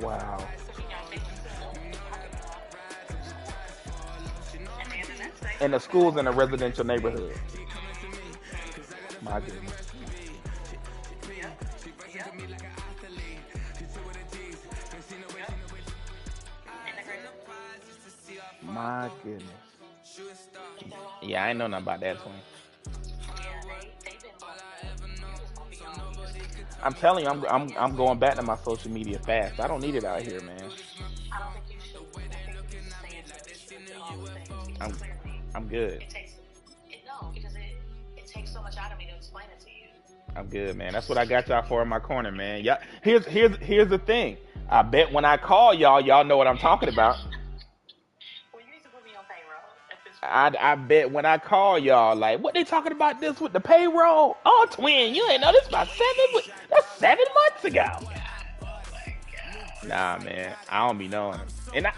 Wow. And the school's in a residential neighborhood. My goodness. My goodness. Yeah, I ain't know nothing about that twin. I'm telling you, I'm going back to my social media fast. I don't need it out here, man. I'm I'm good. I'm good, man. That's what I got y'all for in my corner, man. Yeah. Here's the thing. I bet when I call y'all, y'all know what I'm talking about. I bet when I call y'all, like, what they talking about this with the payroll? Oh, twin, you ain't know this about that's 7 months ago. Nah, man, I don't be knowing them, and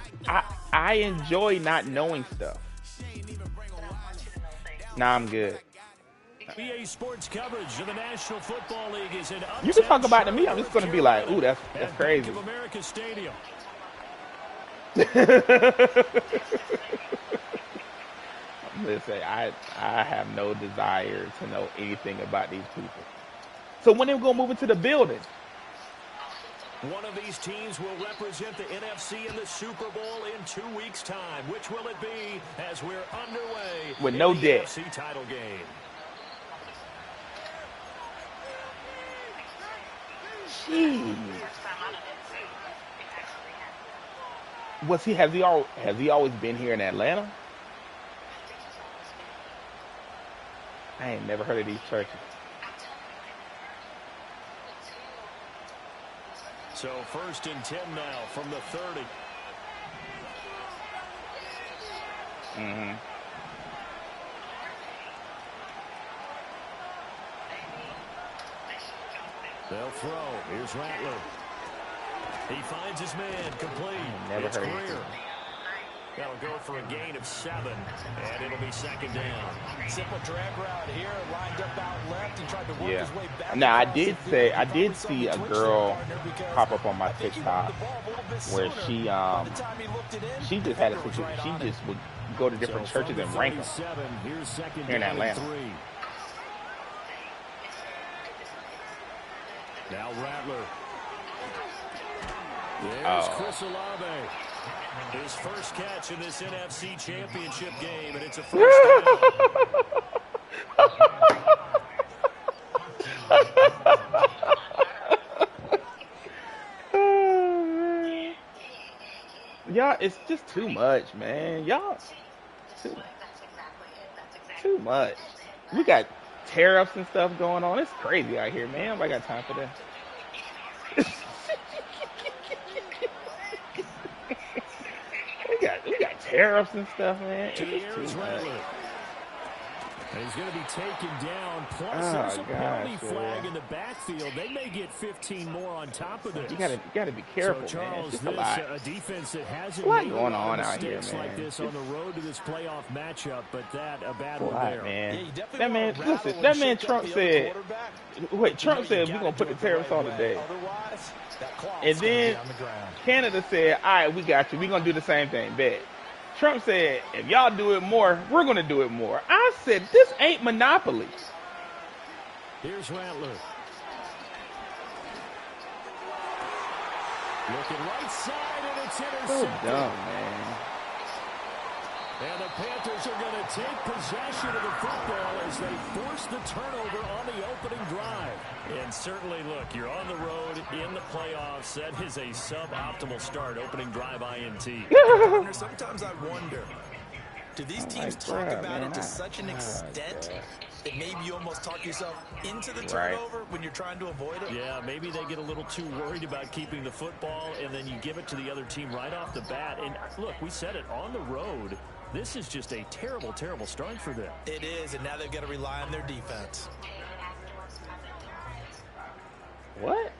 I enjoy not knowing stuff. Nah, I'm good. NBA sports coverage of the National Football League is in You can talk uptown about it to me. I'm Charlotte, just North gonna be like, ooh, Carolina that's at Bank crazy. of America Stadium. Listen, I have no desire to know anything about these people. So when they gonna move into the building? One of these teams will represent the NFC in the Super Bowl in 2 weeks' time. Which will it be as we're underway With in no the debt. NFC title game? Jeez. Has he always been here in Atlanta? I ain't never heard of these churches. So 1st and 10 now from the 30. Mm-hmm. They'll throw. Here's Rattler. He finds his man complete. Never It's heard of Greer. it. That'll go for a gain of 7, and it'll be 2nd down. Simple drag route here, lined up out left and tried to work Yeah. his way back. Now across the field. I He probably did saw see the a twitch girl there, partner, because pop up on my I think he TikTok wanted the ball a little bit where sooner. she By the time he looked it in, she the just had a defender was right she on just it. would go to So different from churches the and rank them 37, here's 2nd here in down and Atlanta. 3. Now Rattler. There's Chris Olave. His first catch in this NFC Championship game, and it's a first Y'all, it's just too much, man. Y'all, too, too much. We got tariffs and stuff going on. It's crazy out here, man. I got time for that. we got tariffs and stuff, man. It's just too much. And he's going to be taken down. Plus, Oh there's a penalty gosh, flag man. in the backfield. They may get 15 more on top of this. You gotta be careful, so, man. Charles, It's just a this lot. a defense that hasn't A lot made going a lot on of out here, mistakes man. like this on the road to this playoff matchup, but that a bad A one lot, there. man. Yeah, you definitely That man, want to rattle listen. and That man shake up Trump the other said. quarterback, Wait, but you Trump know you said we're gotta gonna do put the it the tariffs right on way. today. Otherwise, that clock's And gonna be then on the ground. Canada said, all right, we got you. We're going to do the same thing. Bet. Trump said, if y'all do it more, we're going to do it more. I said, this ain't Monopoly. Here's Rattler. Looking right side, and it's So intercepted. dumb, man. And the Panthers are going to take possession of the football as they force the turnover on the opening drive. And certainly, look, you're on the road in the playoffs. That is a suboptimal start, opening drive INT. Partner, sometimes I wonder, do these teams Like, talk bruh, about man, it to such an extent that maybe you almost talk yourself into the turnover when you're trying to avoid it? Yeah, maybe they get a little too worried about keeping the football, and then you give it to the other team right off the bat. And look, we said it, on the road, this is just a terrible, terrible start for them. It is, and now they've got to rely on their defense. What?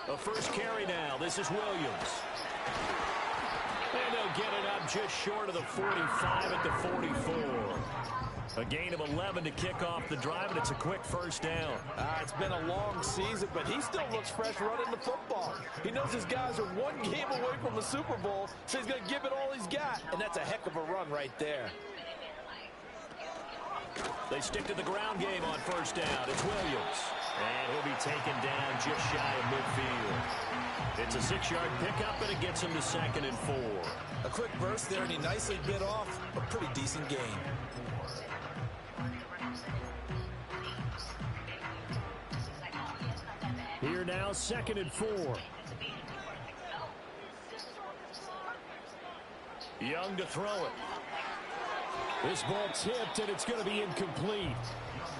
A first carry now. This is Williams. And they'll get it up just short of the 45 at the 44. A gain of 11 to kick off the drive, and it's a quick first down. It's been a long season, but he still looks fresh running the football. He knows his guys are one game away from the Super Bowl, so he's going to give it all he's got, and that's a heck of a run right there. They stick to the ground game on first down. It's Williams. And he'll be taken down just shy of midfield. It's a 6-yard pickup, and it gets him to 2nd and 4. A quick burst there, and he nicely bit off a pretty decent gain. Here now, 2nd and 4. Young to throw it. This ball tipped, and it's going to be incomplete.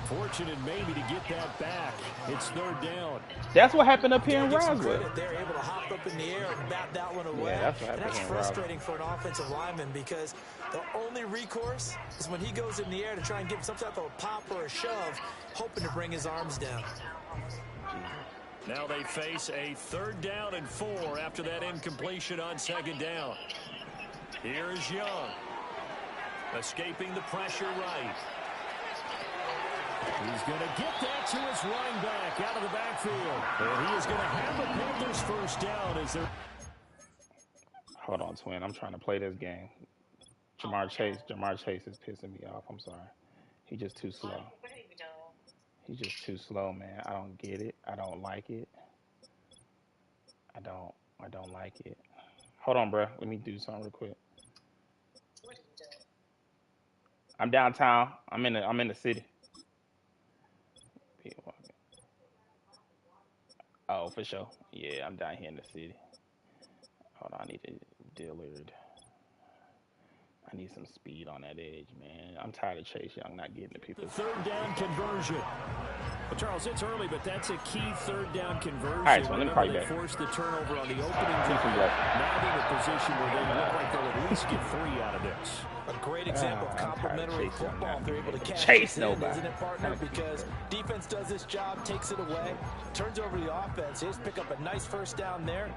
Fortunate maybe to get that back. It's 3rd down. That's what happened up here in Roswell. They're able to hop up in the air and bat that one away. Yeah, that's what happened. And that's frustrating for an offensive lineman because the only recourse is when he goes in the air to try and give some type of a pop or a shove, hoping to bring his arms down. Now they face a 3rd down and 4 after that incompletion on 2nd down. Here's Young. Escaping the pressure right. He's going to get that to his running back out of the backfield. And he is going to have the Panthers first down as they're... Hold on, twin. I'm trying to play this game. Jamar Chase is pissing me off. I'm sorry. He's just too slow. He's just too slow, man. I don't get it. I don't like it. I don't like it. Hold on, bro. Let me do something real quick. I'm downtown. I'm in the city. Oh, for sure. Yeah, I'm down here in the city. Hold on, I need to Dillard. I need some speed on that edge, man. I'm tired of Chase Young not getting the people. The 3rd down conversion. Well, Charles, it's early, but that's a key 3rd down conversion. All right, so let me call you they back. forced the turnover on the opening drive. Now they're in a position where they look like they'll at least get 3 out of this. A great example of complementary football. They're able to chase in, isn't it, partner? Because defense does this job, takes it away, turns over the offense. They just pick up a nice first down there.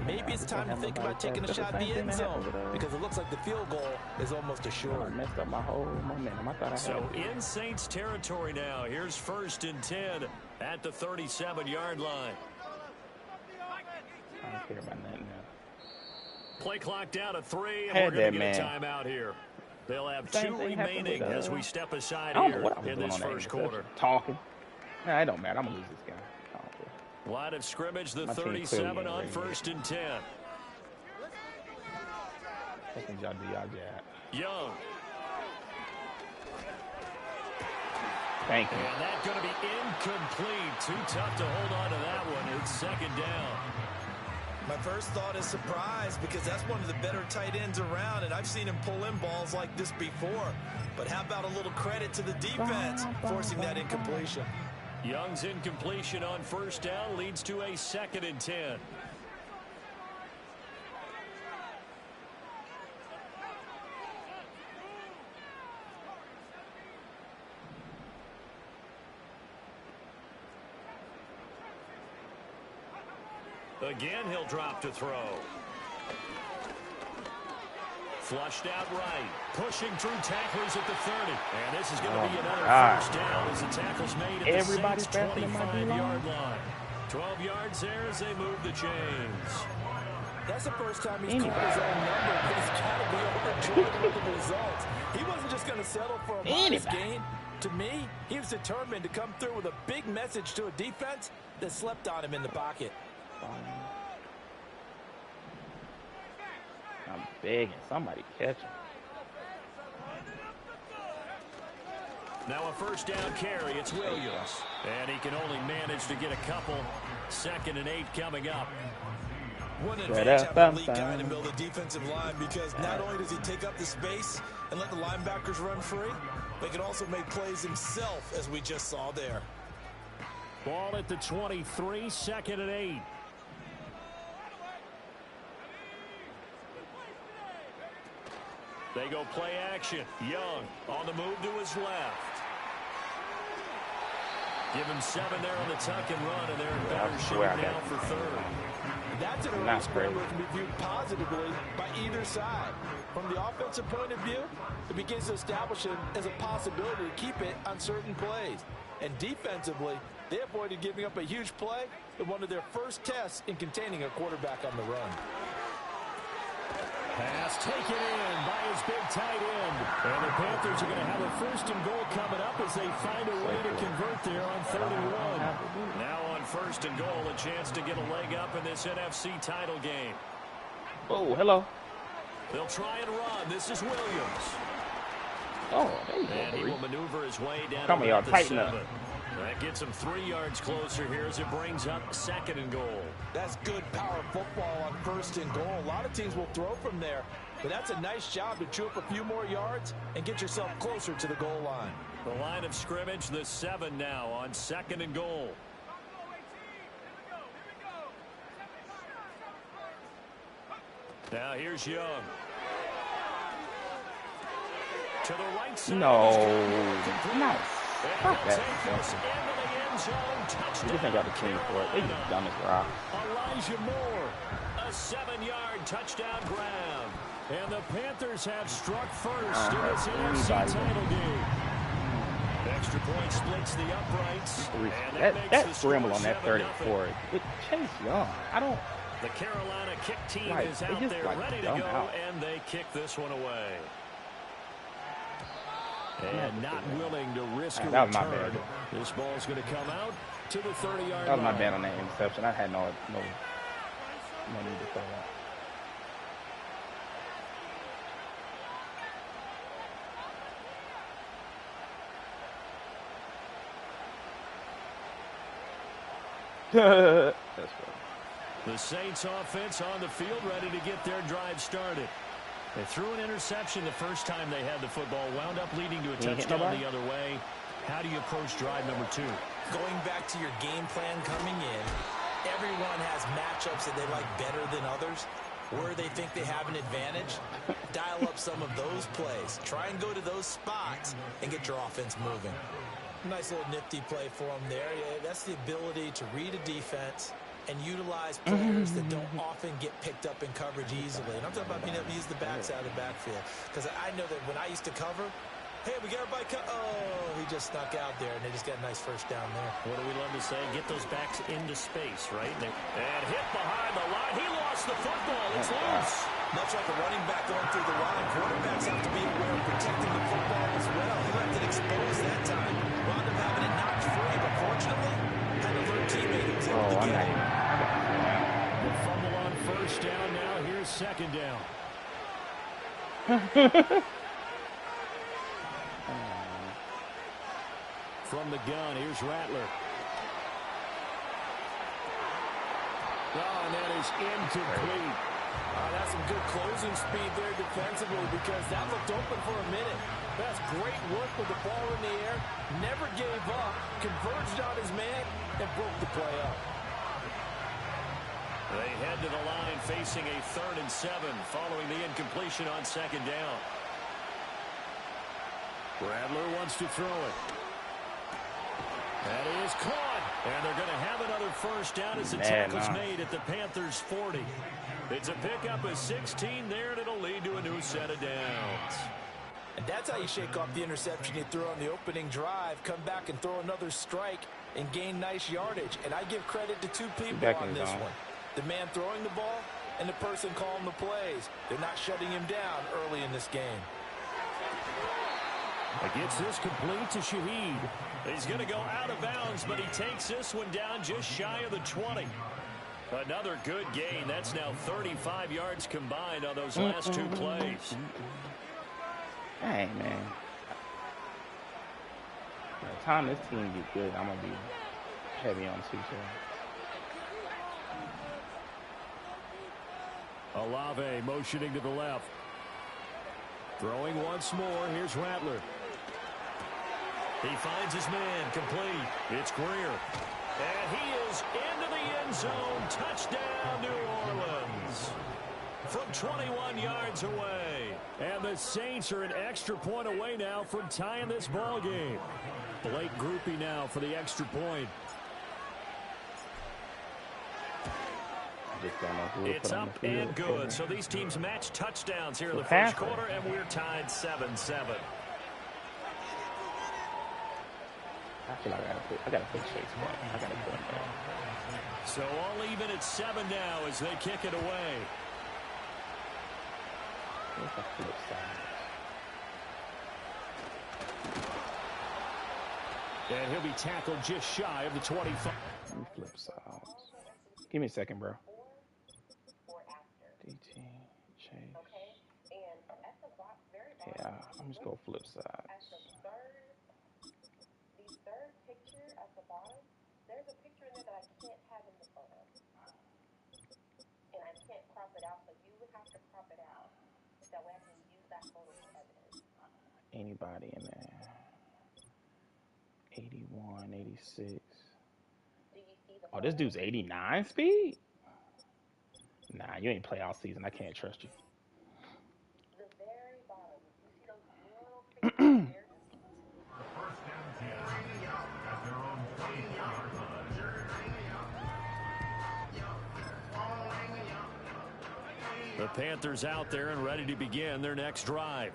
Maybe it's time to think about taking a shot at the end zone because it looks like the field goal is almost assured. I messed up my whole momentum. I thought I had So in Saints territory now. Here's 1st and 10 at the 37-yard line. I don't care about nothing now. Play clock down to 3, and we're going to get a timeout here. They'll have 2 remaining as we step aside here in this first quarter. Talking. Nah, it don't matter. I'm going to lose this game. Line of scrimmage, the 37 on 1st and 10. I think y'all do y'all job. Young. Thank you. And that's going to be incomplete. Too tough to hold on to that one. It's 2nd down. My first thought is surprise because that's one of the better tight ends around, and I've seen him pull in balls like this before. But how about a little credit to the defense forcing that incompletion? Young's incompletion on 1st down leads to a 2nd and 10. Again, he'll drop to throw. Flushed out right. Pushing through tacklers at the 30. And this is going to be another first down as the tackle's made at the Saints' 25-yard line. 12 yards there as they move the chains. That's the first time he's called his own number, but he's got to be overjoyed with the results. He wasn't just going to settle for a modest gain. To me, he was determined to come through with a big message to a defense that slept on him in the pocket. I'm begging somebody catch him. Now a first down carry. It's Williams. And he can only manage to get a couple. 2nd and 8 coming up. What an advantage having a lead guy in the middle of the defensive line because not only does he take up the space and let the linebackers run free, but he can also make plays himself, as we just saw there. Ball at the 23, 2nd and 8. They go play action. Young on the move to his left. Give him 7 there on the tuck and run, and they're in better shape now for third. That's an early scramble that can be viewed positively by either side. From the offensive point of view, it begins to establish it as a possibility to keep it on certain plays. And defensively, they avoided giving up a huge play in one of their first tests in containing a quarterback on the run. Pass taken in by his big tight end. And the Panthers are going to have a 1st and goal coming up as they find a way to convert there on 3rd and 1. Now on 1st and goal, a chance to get a leg up in this NFC title game. Oh, hello. They'll try and run. This is Williams. Oh, there you go, and he will maneuver his way down to about the 7. That gets him 3 yards closer here as it brings up 2nd and goal. That's good power football on 1st and goal. A lot of teams will throw from there, but that's a nice job to chew up a few more yards and get yourself closer to the goal line. The line of scrimmage, the 7 now on 2nd and goal. Now here's Young. To the right side. No. Nice. Fuck that. You just ain't got the team for it. They just dumb as rock. Elijah Moore. A 7-yard touchdown grab. And the Panthers have struck first in this NFC title game. Extra point splits the uprights. That scramble on that 3rd and 4 with Chase Young. I don't. The Carolina kick team is out there ready to go, and they kick this one away. And not willing to risk a return. That was my bad. This ball's going to come out to the 30-yard line. That was my bad on that interception. I had no need to throw that. That's funny. The Saints offense on the field ready to get their drive started. They threw an interception the first time they had the football, wound up leading to a touchdown the other way. How do you approach drive number 2? Going back to your game plan coming in, everyone has matchups that they like better than others. Where they think they have an advantage, dial up some of those plays. Try and go to those spots and get your offense moving. Nice little nifty play for them there. Yeah, that's the ability to read a defense and utilize players that don't often get picked up in coverage easily. And I'm talking about being able to use the backside of the backfield. Because I know that when I used to cover, hey, we got everybody he just snuck out there, and they just got a nice 1st down there. What do we love to say? Get those backs into space, right? And hit behind the line. He lost the football. It's loose. Much like a running back going through the line, quarterbacks have to be aware of protecting the football as well. He left it exposed that time. Wound up having it knocked free, but fortunately, had a little teammate who was able to get it. The fumble on 1st down now. Here's 2nd down. From the gun, here's Rattler. And that is incomplete. That's some good closing speed there defensively because that looked open for a minute. That's great work with the ball in the air. Never gave up. Converged on his man and broke the play up. They head to the line facing a 3rd and 7 following the incompletion on 2nd down. Rattler wants to throw it. That is caught. And they're going to have another 1st down as the tackle's made at the Panthers' 40. It's a pickup of 16 there, and it'll lead to a new set of downs. And that's how you shake off the interception you threw on the opening drive. Come back and throw another strike and gain nice yardage. And I give credit to 2 people on this one. The man throwing the ball and the person calling the plays. They're not shutting him down early in this game. Gets this complete to Shaheed. He's going to go out of bounds, but he takes this one down just shy of the 20. Another good gain. That's now 35 yards combined on those last 2 plays. Hey, man. By the time this team gets good, I'm going to be heavy on CJ. Olave motioning to the left. Throwing once more. Here's Rattler. He finds his man complete. It's Greer. And he is into the end zone. Touchdown, New Orleans. From 21 yards away. And the Saints are an extra point away now from tying this ball game. Late groupie now for the extra point. It's up and good. So these teams match touchdowns here in the first quarter, and we're tied 7-7. I feel like I gotta put Chase back. I gotta put him back. So all even at 7 now as they kick it away. Where's the flip side? And he'll be tackled just shy of the 25. Flip sides. Give me a second, bro. DT, Chase. Yeah, I'm just gonna flip sides. Anybody in there? 81, 86. Oh, this dude's 89 speed? Nah, you ain't play all season. I can't trust you. The Panthers out there and ready to begin their next drive.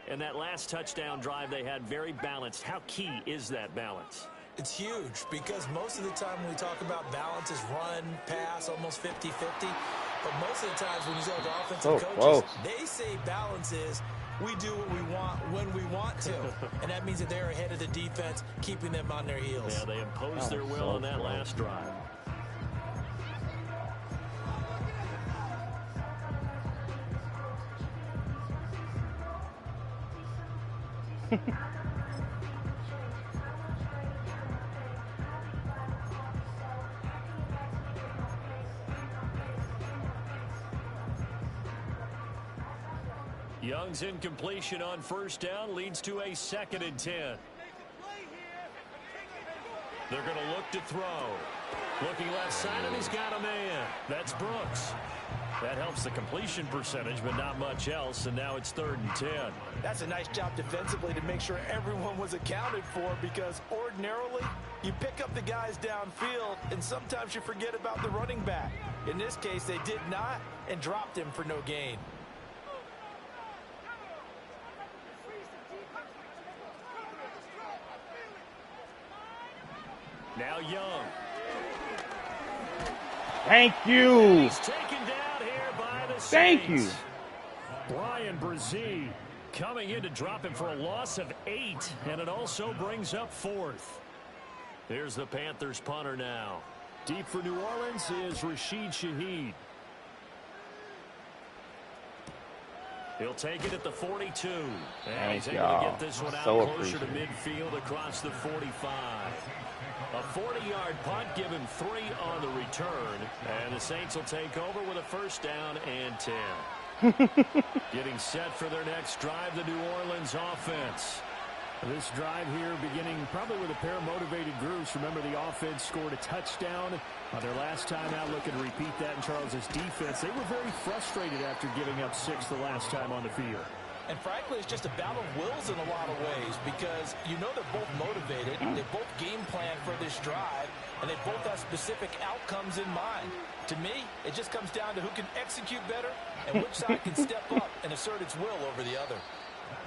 And that last touchdown drive they had very balanced. How key is that balance? It's huge because most of the time when we talk about balance is run, pass, almost 50-50. But most of the times when you talk to offensive coaches, they say balance is we do what we want when we want to. And that means that they're ahead of the defense, keeping them on their heels. Yeah, they imposed their will on that last drive. Young's incompletion on first down leads to a 2nd and 10. They're going to look to throw. Looking left side, and he's got a man. That's Brooks. That helps the completion percentage, but not much else, and now it's 3rd and 10. That's a nice job defensively to make sure everyone was accounted for, because ordinarily you pick up the guys downfield, and sometimes you forget about the running back. In this case, they did not and dropped him for no gain. Now Young. Thank you. He's taken down here by the Saints. Thank you. Bryan Bresee coming in to drop him for a loss of 8, and it also brings up 4th. Here's the Panthers punter now. Deep for New Orleans is Rashid Shaheed. He'll take it at the 42. And he's able to get this one out closer to midfield across the 45. A 40-yard punt, given 3 on the return. And the Saints will take over with a 1st down and 10. Getting set for their next drive, the New Orleans offense. This drive here beginning probably with a pair of motivated groups. Remember, the offense scored a touchdown their last time out, looking to repeat that in Charles's defense. They were very frustrated after giving up 6 the last time on the field. And frankly, it's just a battle of wills in a lot of ways, because you know they're both motivated, they both game plan for this drive, and they both have specific outcomes in mind. To me, it just comes down to who can execute better and which side can step up and assert its will over the other.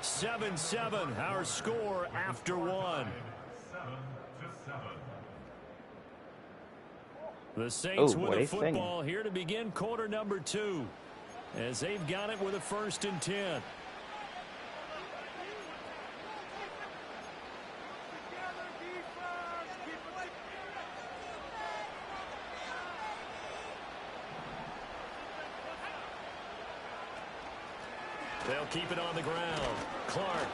7-7, our score after 1. The Saints with the football here to begin quarter number 2, as they've got it with a 1st and 10. They'll keep it on the ground. Clark.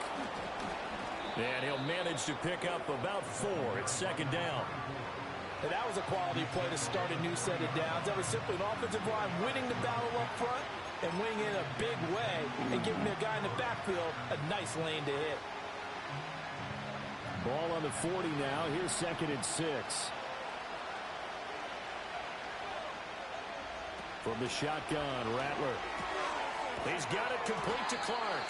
And he'll manage to pick up about 4. It's 2nd down. And that was a quality play to start a new set of downs. That was simply an offensive line winning the battle up front and winning in a big way and giving their guy in the backfield a nice lane to hit. Ball on the 40 now. Here's 2nd and 6. From the shotgun, Rattler. He's got it complete to Clark.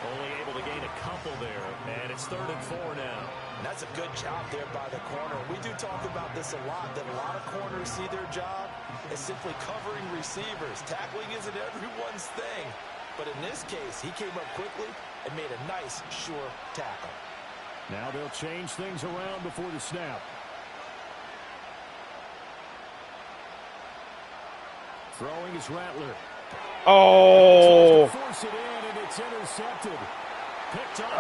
Only able to gain a couple there, and it's 3rd and 4 now. And that's a good job there by the corner. We do talk about this a lot, that a lot of corners see their job as simply covering receivers. Tackling isn't everyone's thing. But in this case, he came up quickly and made a nice, sure tackle. Now they'll change things around before the snap. Throwing is Rattler. Oh! Force it in, and it's intercepted. Picked up.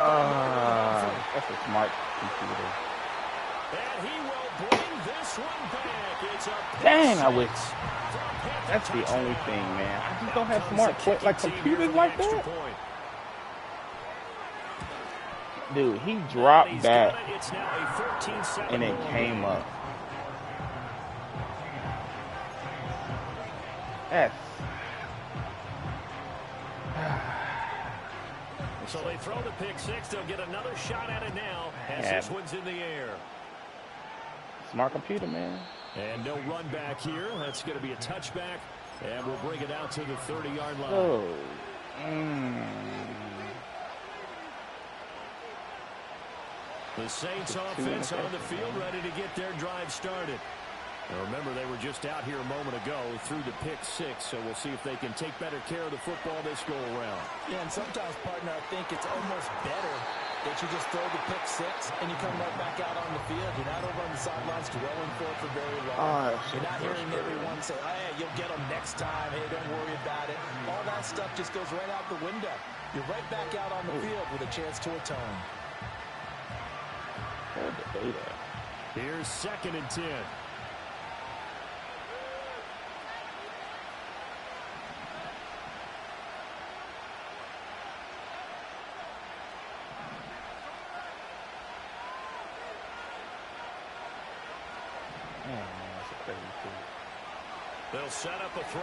That's a smart computer. And he will bring this one back. It's a Dang, I wish. That's the only thing, man. I just don't have smart computers like that. Dude, he dropped back and it came up. That's so they throw the pick six. They'll get another shot at it now as this one's in the air. Smart computer, man. And no run back here. That's going to be a touchback. And we'll bring it out to the 30-yard line. Oh. The Saints offense on the field, ready to get their drive started. Now remember, they were just out here a moment ago through the pick six, so we'll see if they can take better care of the football this go-around. Yeah, and sometimes, partner, I think it's almost better that you just throw the pick six and you come right back out on the field. You're not over on the sidelines dwelling for it for very long. You're not hearing everyone say, oh, yeah, you'll get them next time. Hey, don't worry about it. All that stuff just goes right out the window. You're right back out on the field with a chance to atone. Here's 2nd and 10. They'll set up a throw.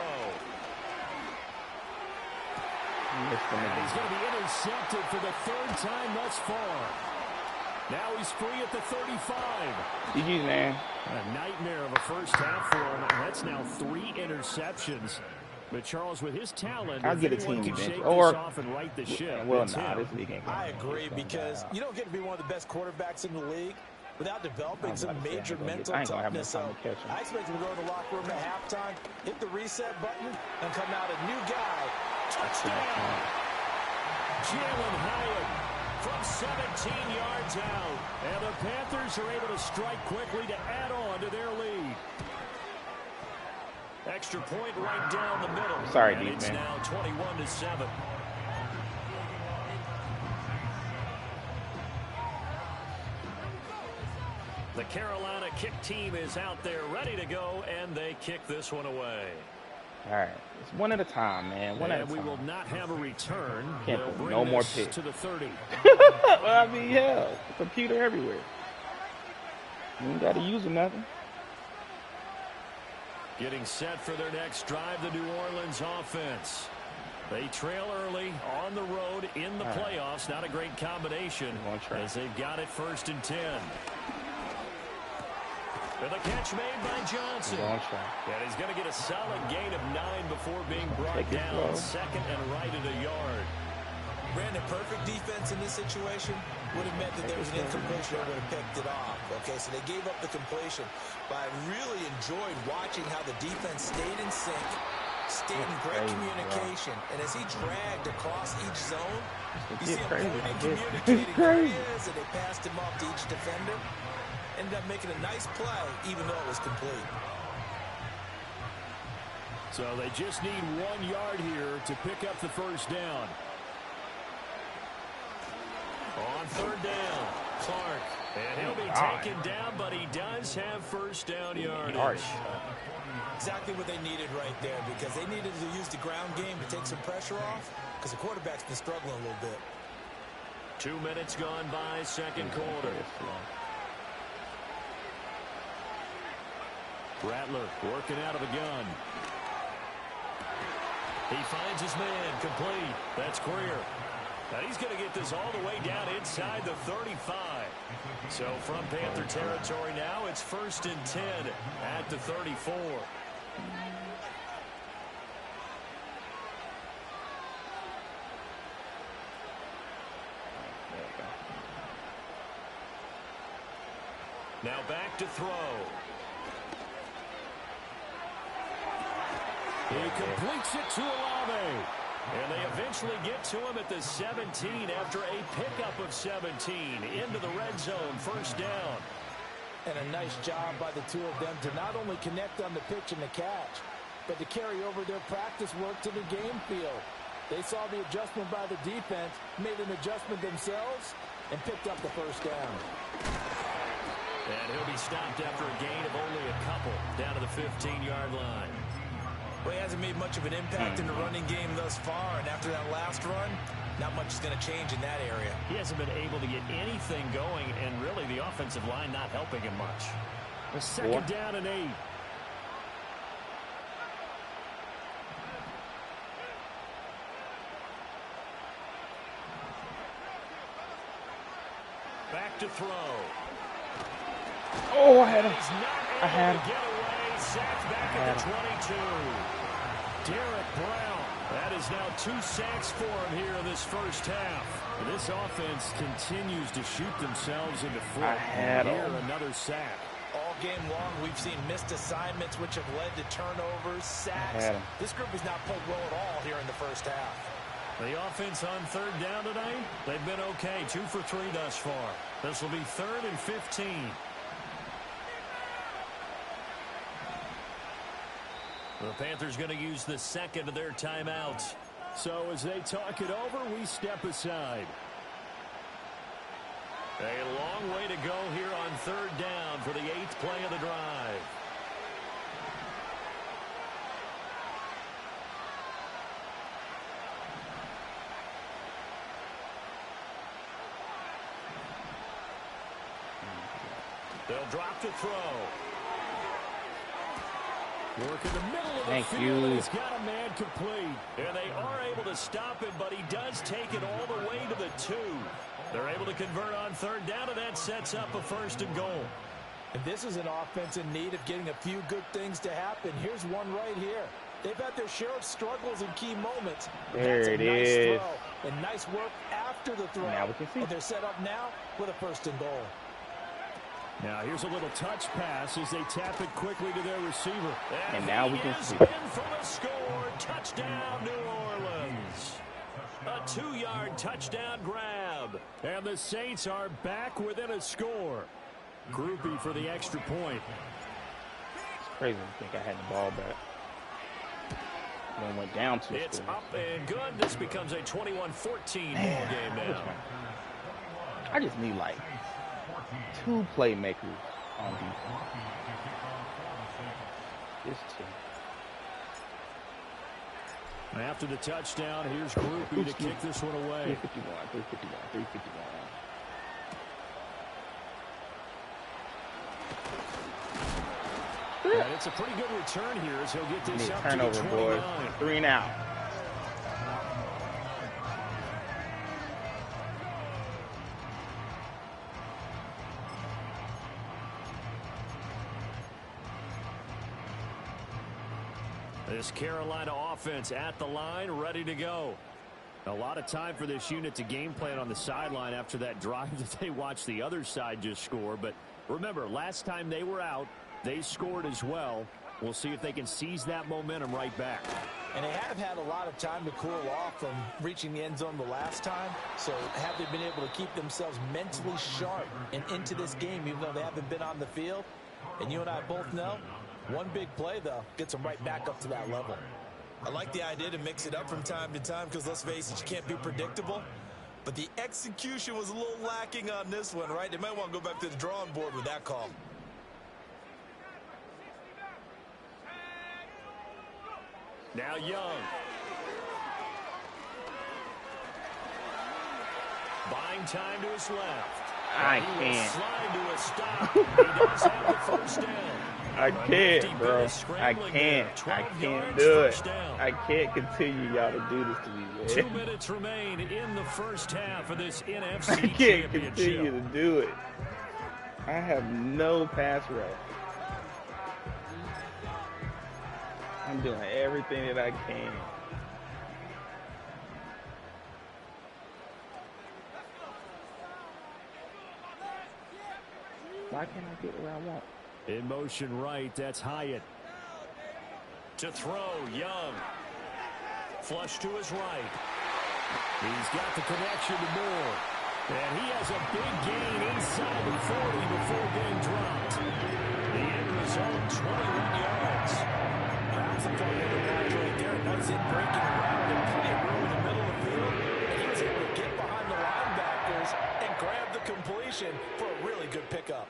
And he's going to be intercepted for the 3rd time thus far. Now he's free at the 35. GG, man. A nightmare of a first half for him. And that's now 3 interceptions. But Charles, with his talent, I'll get a team can bench. shake Or, this off and right the ship. well, nah, this league ain't I agree, because you don't get to be one of the best quarterbacks in the league without developing some major mental toughness. So I expect him to go to the locker room at halftime, hit the reset button, and come out a new guy. Touchdown! Jalen Hyatt from 17 yards out. And the Panthers are able to strike quickly to add on to their lead. Extra point right down the middle. Sorry, and defense. It's now 21-7. The Carolina kick team is out there ready to go, and they kick this one away. All right, it's one at a time, man. One at a time. We will not have a return. Can't put no more picks to the 30. Well, I mean, hell, computer everywhere. You ain't got to use it nothing. Getting set for their next drive, the New Orleans offense. They trail early on the road in the playoffs. Not a great combination as they've got it 1st and 10. And the catch made by Johnson. And he's going to get a solid gain of 9 before being brought down. 2nd and right at a yard. Brandon, perfect defense in this situation would have meant that there was an incompletion that would have picked it off. Okay, so they gave up the completion. But I really enjoyed watching how the defense stayed in sync, stayed in great communication. And as he dragged across each zone, you see him pointing, communicating where he is, and they passed him off to each defender. Ended up making a nice play, even though it was complete. So they just need 1 yard here to pick up the 1st down. On 3rd down, Clark. And he'll be taken down, but he does have 1st down yardage. Exactly what they needed right there, because they needed to use the ground game to take some pressure off, because the quarterback's been struggling a little bit. 2 minutes gone by, 2nd quarter. Rattler working out of the gun. He finds his man, complete. That's Greer. Now he's going to get this all the way down inside the 35. So from Panther territory now, it's 1st and 10 at the 34. Now back to throw. He completes it to Olave. And they eventually get to him at the 17 after a pickup of 17 into the red zone, first down. And a nice job by the two of them to not only connect on the pitch and the catch, but to carry over their practice work to the game field. They saw the adjustment by the defense, made an adjustment themselves, and picked up the first down. And he'll be stopped after a gain of only a couple, down to the 15-yard line. Well, he hasn't made much of an impact in the running game thus far, and after that last run, not much is going to change in that area. He hasn't been able to get anything going, and really the offensive line not helping him much. A second down and 8. Back to throw. Oh, I had him. I had him. Get away. Sacked back at the 22. Derek Brown. That is now 2 sacks for him here in this first half. This offense continues to shoot themselves in the foot. I had here him. another sack. All game long, we've seen missed assignments, which have led to turnovers, sacks. This group has not played well at all here in the first half. The offense on third down tonight, they've been okay. 2 for 3 thus far. This will be 3rd and 15. The Panthers going to use the second of their timeouts. So as they talk it over, we step aside. A long way to go here on third down for the 8th play of the drive. They'll drop to throw. Work in the middle of the Thank field, you. and he's got a man complete. And they are able to stop him, but he does take it all the way to the 2. They're able to convert on third down, and that sets up a 1st and goal. And this is an offense in need of getting a few good things to happen. Here's one right here. They've had their share of struggles in key moments. There it is. Throw, and nice work after the throw. Now we can see. And they're set up now with a 1st and goal. Now here's a little touch pass as they tap it quickly to their receiver. And now we can see. In for the score. Touchdown, New Orleans. A 2-yard touchdown grab. And the Saints are back within a score. Groupie for the extra point. It's crazy to think I had the ball back. Then went down to It's score. up and good. This becomes a 21-14 ball game now. I just need like 2 playmakers on defense. Just 2. After the touchdown, here's Groupie to kick this one away. 351. And it's a pretty good return here as he'll get this up to the Turnover, 29. boys. 3 and out. This Carolina offense at the line, ready to go. A lot of time for this unit to game plan on the sideline after that drive that they watched the other side just score. But remember, last time they were out, they scored as well. We'll see if they can seize that momentum right back. And they have had a lot of time to cool off from reaching the end zone the last time. So have they been able to keep themselves mentally sharp and into this game, even though they haven't been on the field? And you and I both know, one big play, though, gets them right back up to that level. I like the idea to mix it up from time to time because, let's face it, you can't be predictable. But the execution was a little lacking on this one, right? They might want to go back to the drawing board with that call. Now Young. Buying time to his left. I He will can't. slide to a stop. He does have the first down. I can't, bro. I can't do it. I can't continue y'all to do this to me, 2 man. minutes remain in the first half of this NFC I can't continue championship. to do it. I have no pass rush. I'm doing everything that I can. Why can't I get where I want? In motion right, that's Hyatt. To throw, Young. Flush to his right. He's got the connection to Moore. And he has a big gain inside the 40 before being dropped. The end result, 21 yards. Perhaps I'm going to right there. Nice in breaking around and plenty of room in the middle of the field. And he was able to get behind the linebackers and grab the completion for a really good pickup.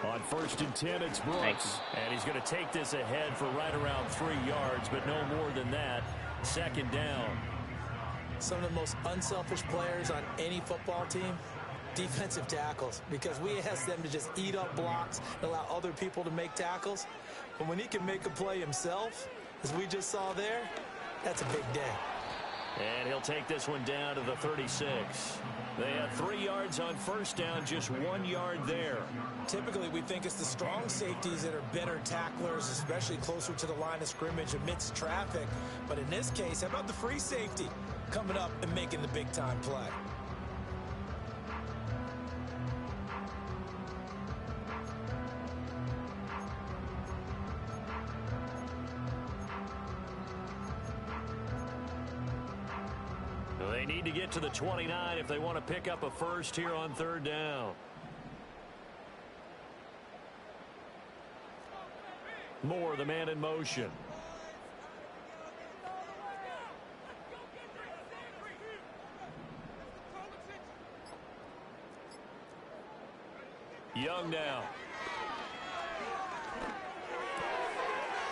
On 1st and 10, it's Brooks. And he's going to take this ahead for right around 3 yards, but no more than that. 2nd down. Some of the most unselfish players on any football team, defensive tackles, because we ask them to just eat up blocks and allow other people to make tackles. But when he can make a play himself, as we just saw there, that's a big day. And he'll take this one down to the 36. They had 3 yards on 1st down, just 1 yard there. Typically, we think it's the strong safeties that are better tacklers, especially closer to the line of scrimmage amidst traffic. But in this case, how about the free safety coming up and making the big-time play? They need to get to the 29 if they want to pick up a first here on 3rd down. Moore, the man in motion. Young now.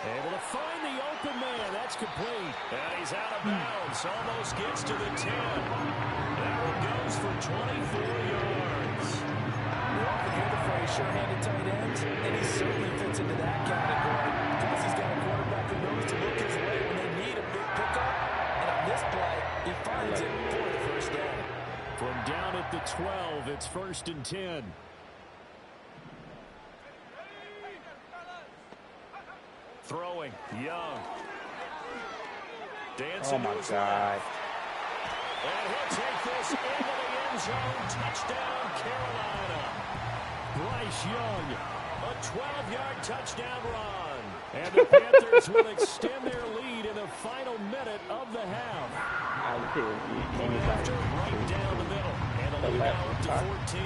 Able to find the open man. That's complete. And he's out of bounds. Almost gets to the 10. That one goes for 24 yards. We often hear the phrase sure-handed tight ends, and he certainly fits into that category. Plus, he's got a quarterback who knows to look his way when they need a big pickup. And on this play, he finds it for the 1st down. From down at the 12, it's 1st and 10. Throwing, Young. Oh my God. And he'll take this into the end zone. Touchdown, Carolina. Bryce Young. A 12-yard touchdown run. And the Panthers will extend their lead in the final minute of the half. Going after right down the middle. And a lead now up to 14.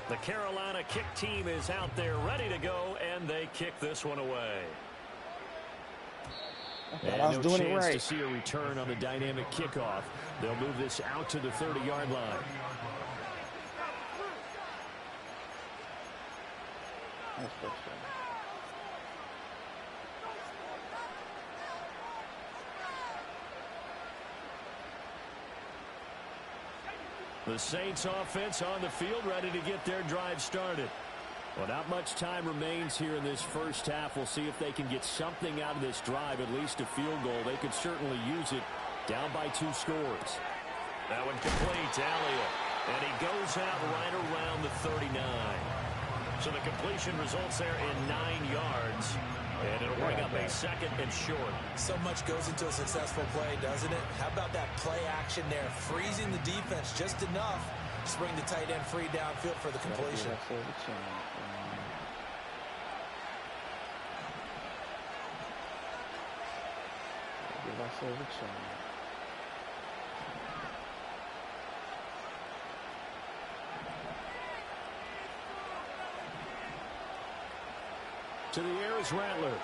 The Carolina kick team is out there ready to go, and they kick this one away. And I was doing it right. To see a return on the dynamic kickoff. They'll move this out to the 30-yard line. That's frustrating. The Saints offense on the field ready to get their drive started. Well, not much time remains here in this first half. We'll see if they can get something out of this drive, at least a field goal. They could certainly use it. Down by 2 scores. That one complete to Elliott. And he goes out right around the 39. So the completion results there in 9 yards. And it'll bring up a 2nd and short. So much goes into a successful play, doesn't it? How about that play action there? Freezing the defense just enough to bring the tight end free downfield for the completion. Give ourselves a chance. To the air is Rattler.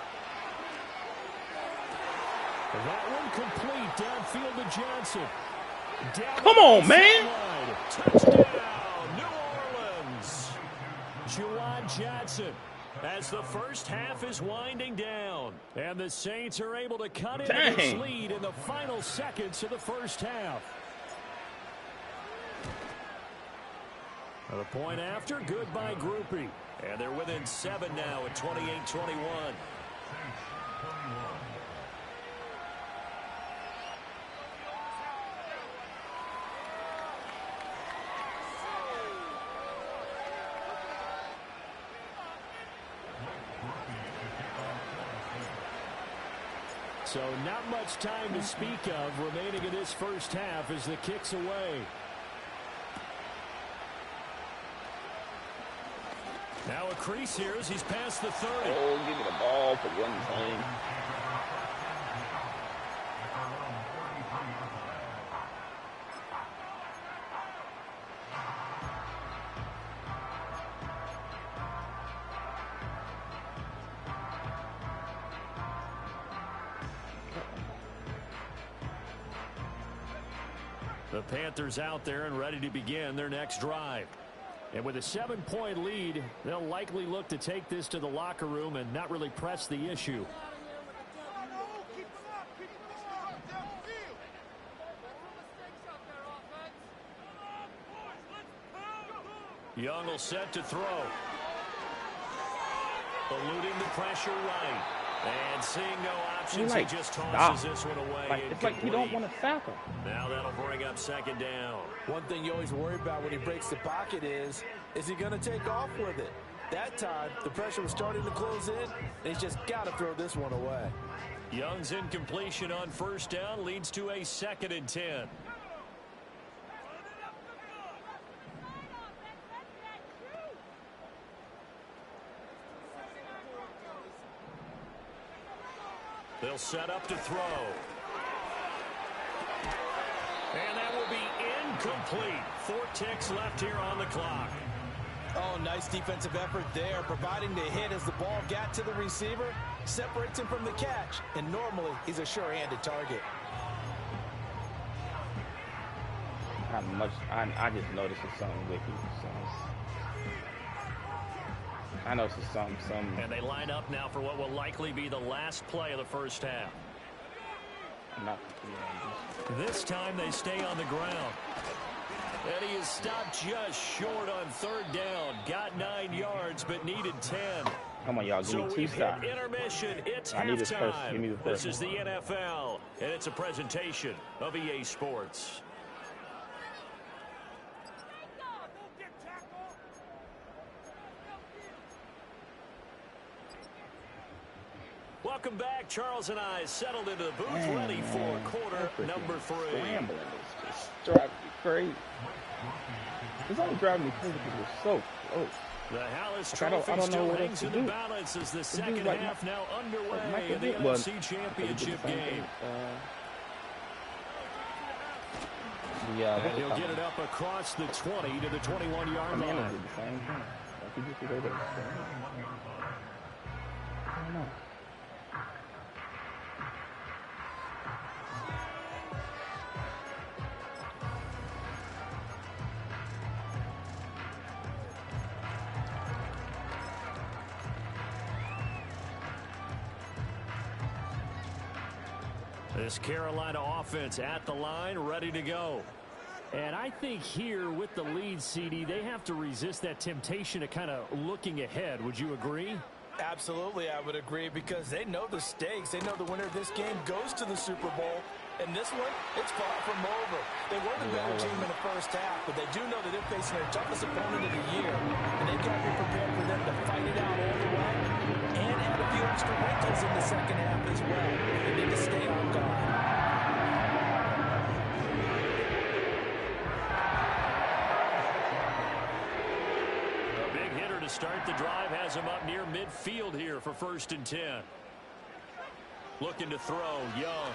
That one complete. Downfield to Johnson. Come on, man. Touchdown, New Orleans. Juwan Johnson. As the first half is winding down. And the Saints are able to cut into this lead in the final seconds of the first half. The point after, good by Groupie. And they're within 7 now at 28-21. So not much time to speak of remaining in this first half as the kick's away. Now a crease here as he's past the 30. Oh, give me the ball for one thing. The Panthers out there and ready to begin their next drive. And with a 7-point lead, they'll likely look to take this to the locker room and not really press the issue. Young will set to throw. Eluding the pressure right. And seeing no options, he just tosses this one away. It's like you don't want to sack him. Now that'll bring up second down. One thing you always worry about when he breaks the pocket is he going to take off with it? That time, the pressure was starting to close in, and he's just got to throw this one away. Young's incompletion on first down leads to a 2nd and 10. They'll set up to throw. And that will be incomplete. 4 ticks left here on the clock. Oh, nice defensive effort there, providing the hit as the ball got to the receiver, separates him from the catch, and normally he's a sure-handed target. I just noticed it's something with you. I know it's something. And they line up now for what will likely be the last play of the first half. This time they stay on the ground. And he is stopped just short on 3rd down. Got 9 yards, but needed 10. Come on, y'all. Give me 2 stops. Intermission. It's I need this first. Give me the first. This is the NFL, and it's a presentation of EA Sports. Welcome back. Charles and I settled into the booth, ready for quarter number 3. Scrambling is just driving me crazy. It's only driving me crazy because we're so close. The Hallis Trophy still hangs in the balance as the second half now underway in the NFC Championship game. And he'll get it up across the 20 to the 21-yard line. I don't know. This Carolina offense at the line, ready to go. And I think here with the lead, CD, they have to resist that temptation of kind of looking ahead. Would you agree? Absolutely, I would agree, because they know the stakes. They know the winner of this game goes to the Super Bowl. And this one, it's far from over. They were the better team in the first half, but they do know that they're facing their toughest opponent of the year. And they've got to be prepared for them to fight it out all the way and add a few extra wrinkles in the second half as well. They need to stay on guard. A big hitter to start the drive has him up near midfield here for 1st and 10. Looking to throw, Young.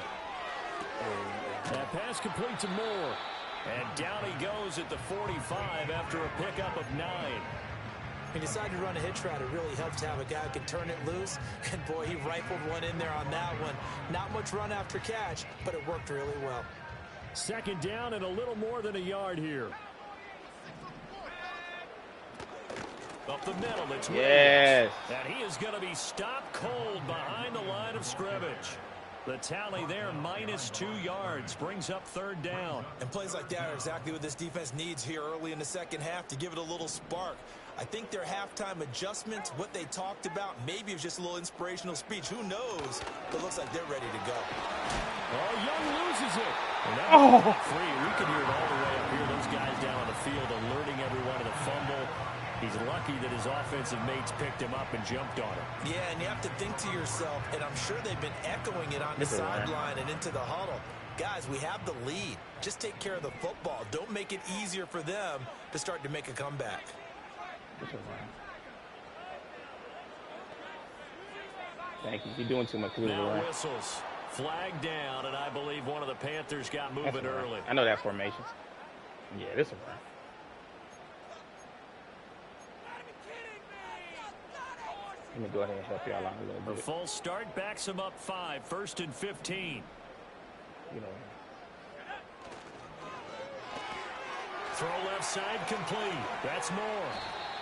That pass complete to Moore. And down he goes at the 45 after a pickup of 9. He decided to run a hitch route. It really helps to have a guy who can turn it loose. And, boy, he rifled one in there on that one. Not much run after catch, but it worked really well. 2nd down and a little more than a yard here. Up the middle, it's Yes. Williams. And he is going to be stopped cold behind the line of scrimmage. The tally there, -2 yards, brings up 3rd down. And plays like that are exactly what this defense needs here early in the second half to give it a little spark. I think their halftime adjustments, what they talked about, maybe it was just a little inspirational speech. Who knows? But it looks like they're ready to go. Oh, Young loses it. And free. We can hear it all the way up here. Those guys down on the field alerting everyone to the fumble. He's lucky that his offensive mates picked him up and jumped on him. Yeah, and you have to think to yourself, and I'm sure they've been echoing it on the sideline and into the huddle. Guys, we have the lead. Just take care of the football. Don't make it easier for them to start to make a comeback. Thank you. You're doing too much. Now whistles. Flag down, and I believe one of the Panthers got moving early. I know that formation. Yeah, this is right. Let me go ahead and help y'all out a little bit. The full start backs him up 5, 1st and 15. You know. Throw left side complete. That's Moore.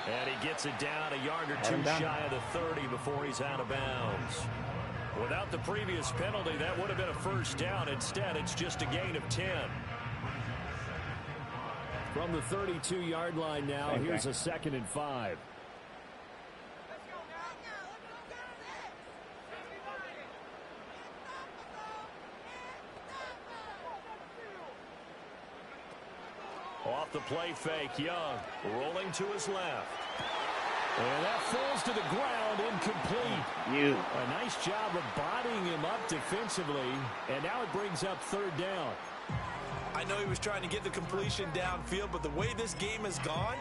And he gets it down a yard or two shy of the 30 before he's out of bounds. Without the previous penalty, that would have been a first down. Instead, it's just a gain of 10. From the 32-yard line now, here's a 2nd and 5. Off the play fake, Young rolling to his left. And that falls to the ground, incomplete. A nice job of bodying him up defensively, and now it brings up 3rd down. I know he was trying to get the completion downfield, but the way this game has gone,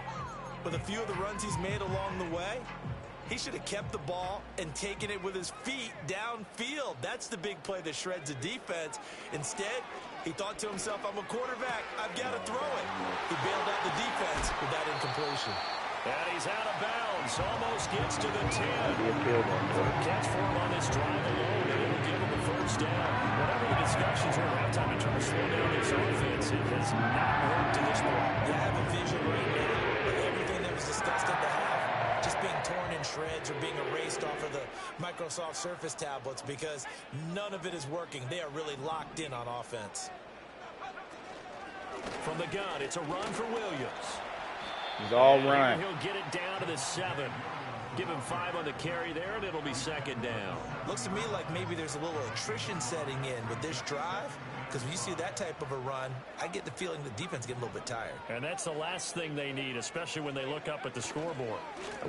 with a few of the runs he's made along the way, he should have kept the ball and taken it with his feet downfield. That's the big play that shreds the defense. Instead, he thought to himself, I'm a quarterback, I've got to throw it. He bailed out the defense with that incompletion. And he's out of bounds. Almost gets to the 10. Third catch for him on this drive alone, and it'll give him a first down. Whatever the discussions were at halftime in terms of slowing down this offense, it has not worked to this point. Yeah, I have a vision right now of everything that was discussed at the half just being torn in shreds or being erased off of the Microsoft Surface tablets because none of it is working. They are really locked in on offense. From the gun, it's a run for Williams. He's all run. He'll get it down to the 7. Give him 5 on the carry there, and it'll be 2nd down. Looks to me like maybe there's a little attrition setting in with this drive. Because when you see that type of a run, I get the feeling the defense getting a little bit tired. And that's the last thing they need, especially when they look up at the scoreboard.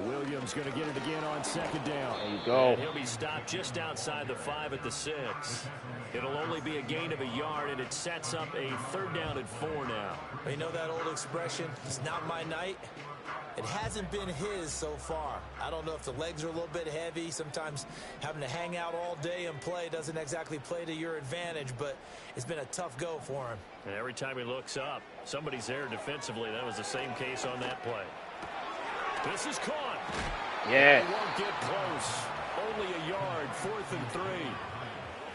Williams going to get it again on 2nd down. There you go. And he'll be stopped just outside the 5 at the 6. It'll only be a gain of a yard, and it sets up a 3rd down and 4 now. You know that old expression, it's not my night? It hasn't been his so far. I don't know if the legs are a little bit heavy. Sometimes having to hang out all day and play doesn't exactly play to your advantage, but it's been a tough go for him. And every time he looks up, somebody's there defensively. That was the same case on that play. This is caught. Yeah. He won't get close. Only a yard, 4th and 3.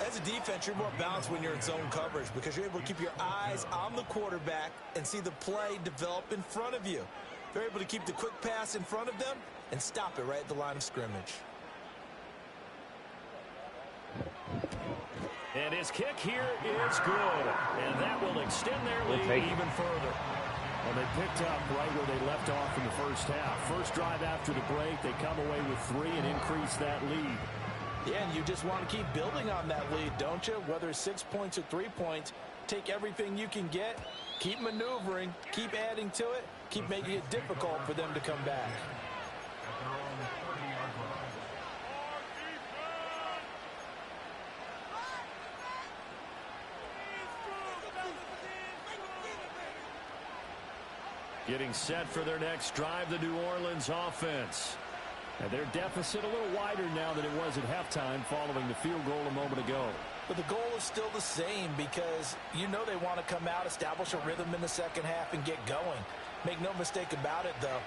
As a defense, you're more balanced when you're in zone coverage because you're able to keep your eyes on the quarterback and see the play develop in front of you. They're able to keep the quick pass in front of them and stop it right at the line of scrimmage. And his kick here is good. And that will extend their lead even further. Well, they picked up right where they left off in the first half. First drive after the break, they come away with 3 and increase that lead. Yeah, and you just want to keep building on that lead, don't you? Whether it's 6 points or 3 points, take everything you can get, keep maneuvering, keep adding to it, keep making it difficult for them to come back. Getting set for their next drive, the New Orleans offense. And their deficit a little wider now than it was at halftime following the field goal a moment ago. But the goal is still the same because you know they want to come out, establish a rhythm in the second half, and get going. Make no mistake about it, though.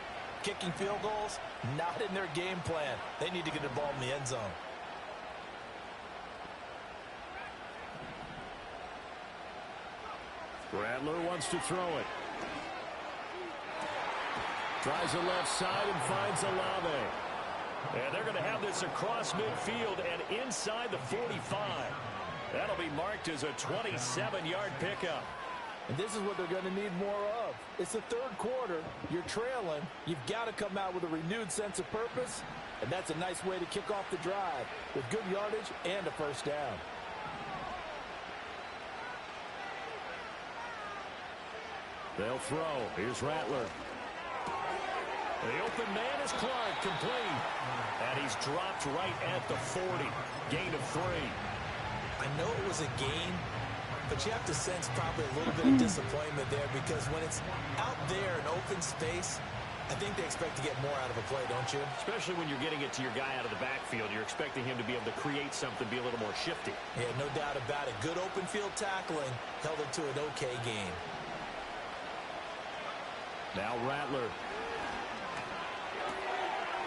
Kicking field goals, not in their game plan. They need to get the ball in the end zone. Rattler wants to throw it. Tries the left side and finds Olave. And they're going to have this across midfield and inside the 45. That'll be marked as a 27-yard pickup. And this is what they're going to need more of. It's the third quarter. You're trailing. You've got to come out with a renewed sense of purpose. And that's a nice way to kick off the drive with good yardage and a first down. They'll throw. Here's Rattler. The open man is Clark, complete. And he's dropped right at the 40. Gain of 3. I know it was a gain, but you have to sense probably a little bit of disappointment there because when it's out there in open space, I think they expect to get more out of a play, don't you? Especially when you're getting it to your guy out of the backfield. You're expecting him to be able to create something, be a little more shifty. Yeah, no doubt about it. Good open field tackling held it to an okay game. Now Rattler.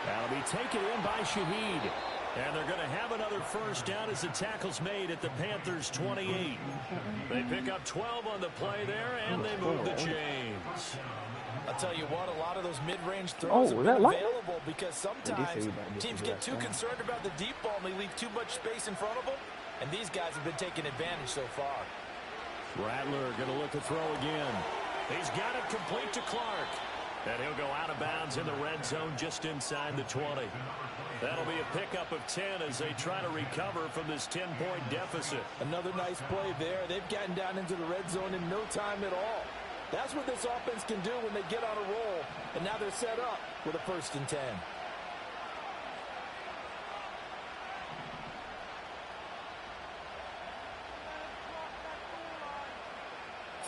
That'll be taken in by Shaheed. And they're going to have another first down as the tackle's made at the Panthers' 28. They pick up 12 on the play there, and they move the chains. I'll tell you what, a lot of those mid-range throws are available because sometimes teams get too concerned about the deep ball and they leave too much space in front of them. And these guys have been taking advantage so far. Rattler going to look to throw again. He's got it complete to Clark. And he'll go out of bounds in the red zone just inside the 20. That'll be a pickup of 10 as they try to recover from this 10-point deficit. Another nice play there. They've gotten down into the red zone in no time at all. That's what this offense can do when they get on a roll. And now they're set up with a 1st and 10.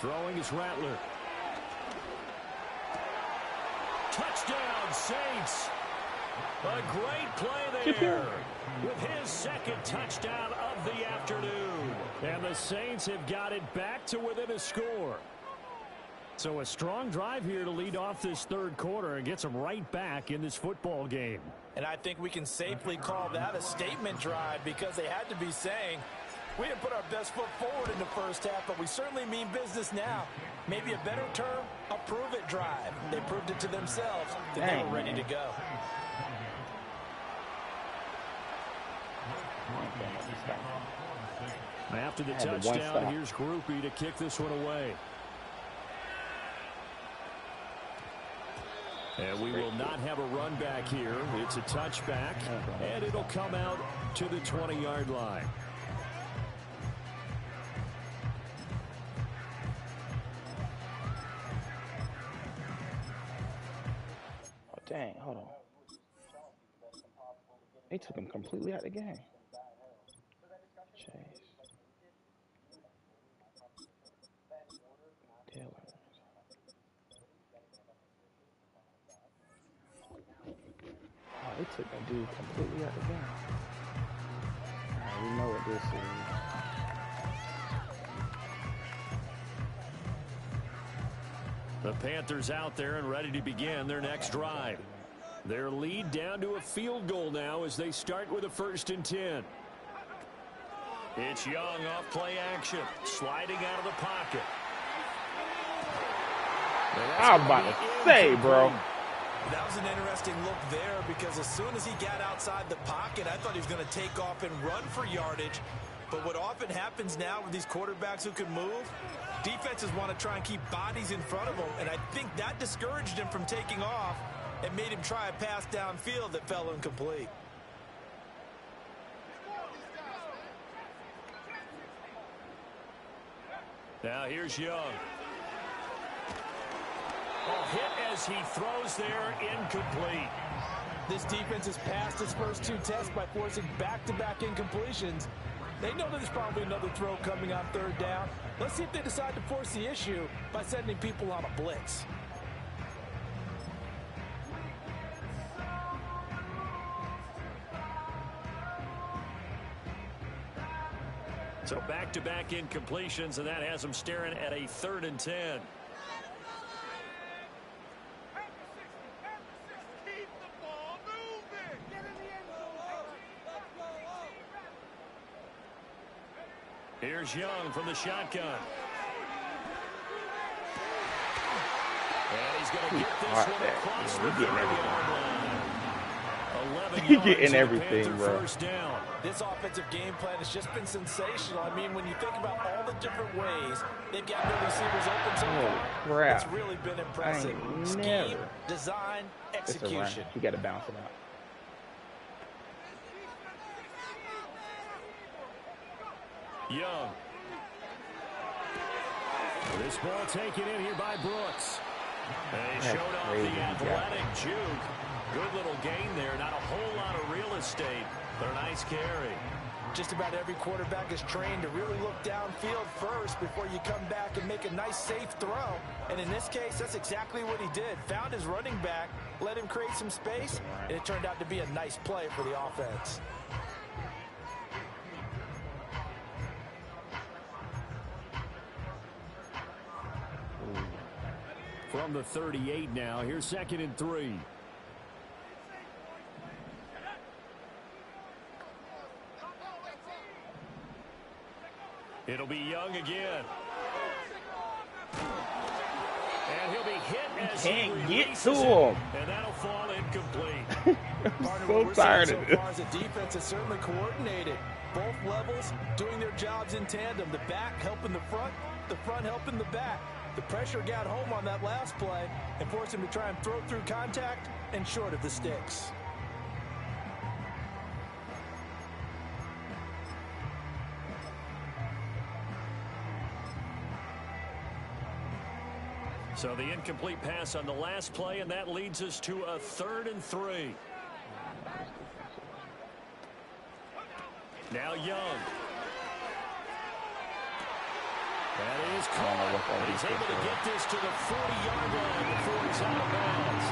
Throwing is Rattler. Touchdown, Saints. A great play there with his 2nd touchdown of the afternoon. And the Saints have got it back to within a score. So a strong drive here to lead off this 3rd quarter and gets them right back in this football game. And I think we can safely call that a statement drive because they had to be saying, we didn't put our best foot forward in the first half, but we certainly mean business now. Maybe a better term, a prove-it drive. They proved it to themselves that they were ready to go. After the touchdown, here's Grupe to kick this one away. And we will not have a run back here. It's a touchback, and it'll come out to the 20-yard line. Oh, dang, hold on. They took him completely out of the game. Chase. Taylor. Oh, they took that dude completely out of the game. Alright, we know what this is. The Panthers out there and ready to begin their next drive. Their lead down to a field goal now as they start with a 1st and 10. It's Young off play action, sliding out of the pocket. I was about to say, bro. That was an interesting look there because as soon as he got outside the pocket, I thought he was going to take off and run for yardage. But what often happens now with these quarterbacks who can move, defenses want to try and keep bodies in front of them, and I think that discouraged him from taking off and made him try a pass downfield that fell incomplete. Now here's Young. A hit as he throws there, incomplete. This defense has passed its first 2 tests by forcing back-to-back incompletions. They know there's probably another throw coming on 3rd down. Let's see if they decide to force the issue by sending people on a blitz. So back-to-back incompletions, and that has them staring at a 3rd and 10. Here's Young from the shotgun. And he's going to get this one across the 30-yard line. 11 You're getting everything, bro. First down. This offensive game plan has just been sensational. I mean, when you think about all the different ways they've got their receivers open so far, crap. it's really been impressive. Scheme, design, execution. You got to bounce it out. Young. This ball taken in here by Brooks. They showed off the athletic juke. Good little gain there. Not a whole lot of real estate, but a nice carry. Just about every quarterback is trained to really look downfield first before you come back and make a nice, safe throw. And in this case, that's exactly what he did. Found his running back, let him create some space, and it turned out to be a nice play for the offense. From the 38 now, here's 2nd and 3. It'll be Young again. And he'll be hit as he can't get releases to it, him. and that'll fall incomplete. I'm so tired of this. The defense is certainly coordinated. Both levels doing their jobs in tandem. The back helping the front helping the back. The pressure got home on that last play and forced him to try and throw through contact and short of the sticks. So the incomplete pass on the last play, and that leads us to a 3rd and 3. Now Young. That is caught. But he's able to get this to the 40-yard line before he's out of bounds.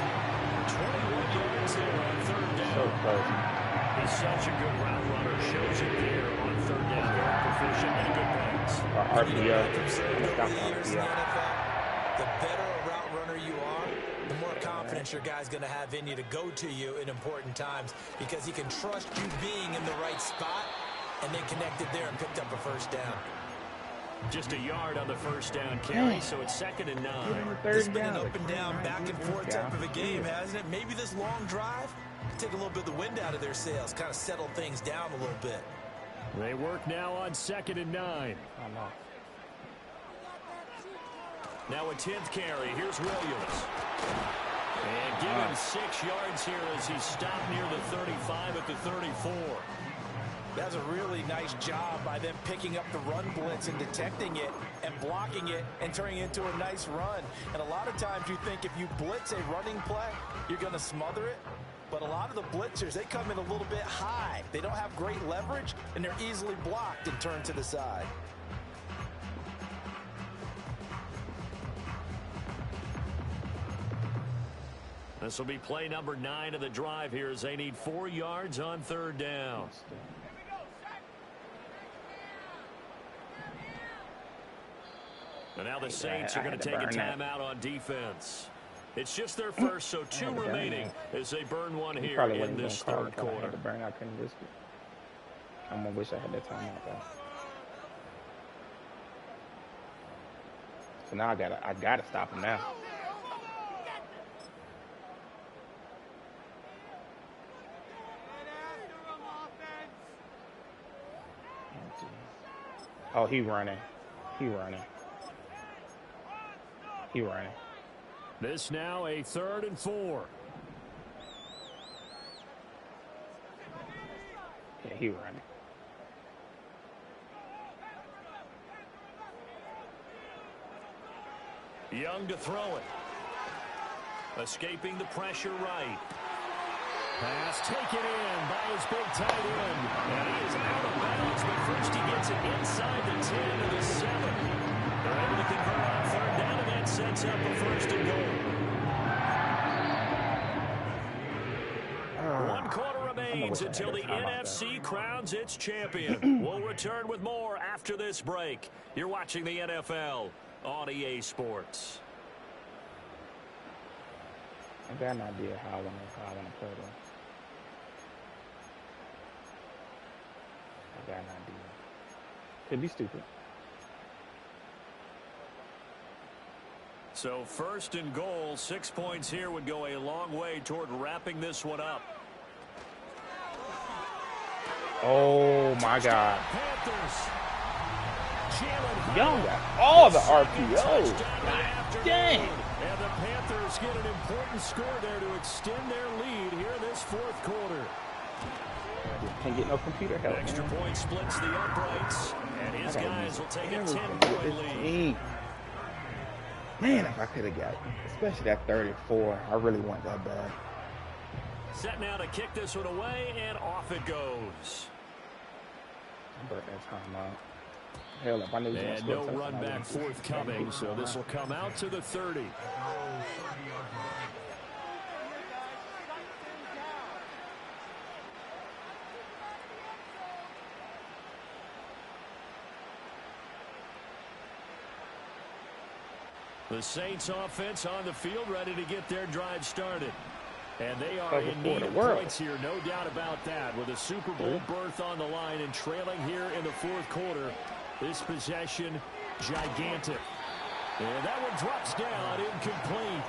21 yards there on 3rd down. So close. He's such a good route runner. Shows it there on 3rd down. Very proficient and a good pass. RPO. The better a route runner you are, the more confidence your guy's going to have in you to go to you in important times because he can trust you being in the right spot and then connected there and picked up a 1st down. Just a yard on the 1st down carry, so it's 2nd and 9. It's been an up and down, back and forth type of a game, hasn't it? Maybe this long drive can take a little bit of the wind out of their sails, kind of settle things down a little bit. They work now on 2nd and 9. Now a 10th carry. Here's Williams. And give him 6 yards here as he stopped near the 35 at the 34. That's a really nice job by them picking up the run blitz and detecting it and blocking it and turning it into a nice run. And a lot of times you think if you blitz a running play, you're going to smother it. But a lot of the blitzers, they come in a little bit high. They don't have great leverage, and they're easily blocked and turned to the side. This will be play number 9 of the drive here as they need 4 yards on 3rd down. And now the Saints are going to take a timeout on defense. It's just their first, so 2 remaining as they burn one here in this 3rd quarter. I couldn't risk it. I'm going to wish I had that timeout, though. So now I gotta stop him now. Oh, he running. This now a 3rd and 4. Yeah, he running. Young to throw it. Escaping the pressure right. Pass taken in by his big tight end. And he is out of bounds, but first he gets it inside the 10 to the 7. They're able to convert on 3rd down, and that sets up a 1st and goal. 1 quarter remains until the NFC crowns its champion. We'll return with more after this break. You're watching the NFL on EA Sports. I got an idea how I want to play this. I got an idea. Could be stupid. So 1st and goal, 6 points here would go a long way toward wrapping this one up. Oh my God. Panthers. Young got all the RPOs. God dang. And the Panthers get an important score there to extend their lead here in this 4th quarter. Can't get no computer help. Extra point splits the uprights, and his guys will take a 10-point lead. Man, if I could have got, especially that 34, I really want that bad. Set now to kick this one away, and off it goes. I burnt that time out. Hell, if I knew and no run back forthcoming, so this will come out to the 30. The Saints offense on the field, ready to get their drive started. And they are in need of points here, no doubt about that. With a Super Bowl berth on the line and trailing here in the fourth quarter, this possession, gigantic. And that one drops down, incomplete.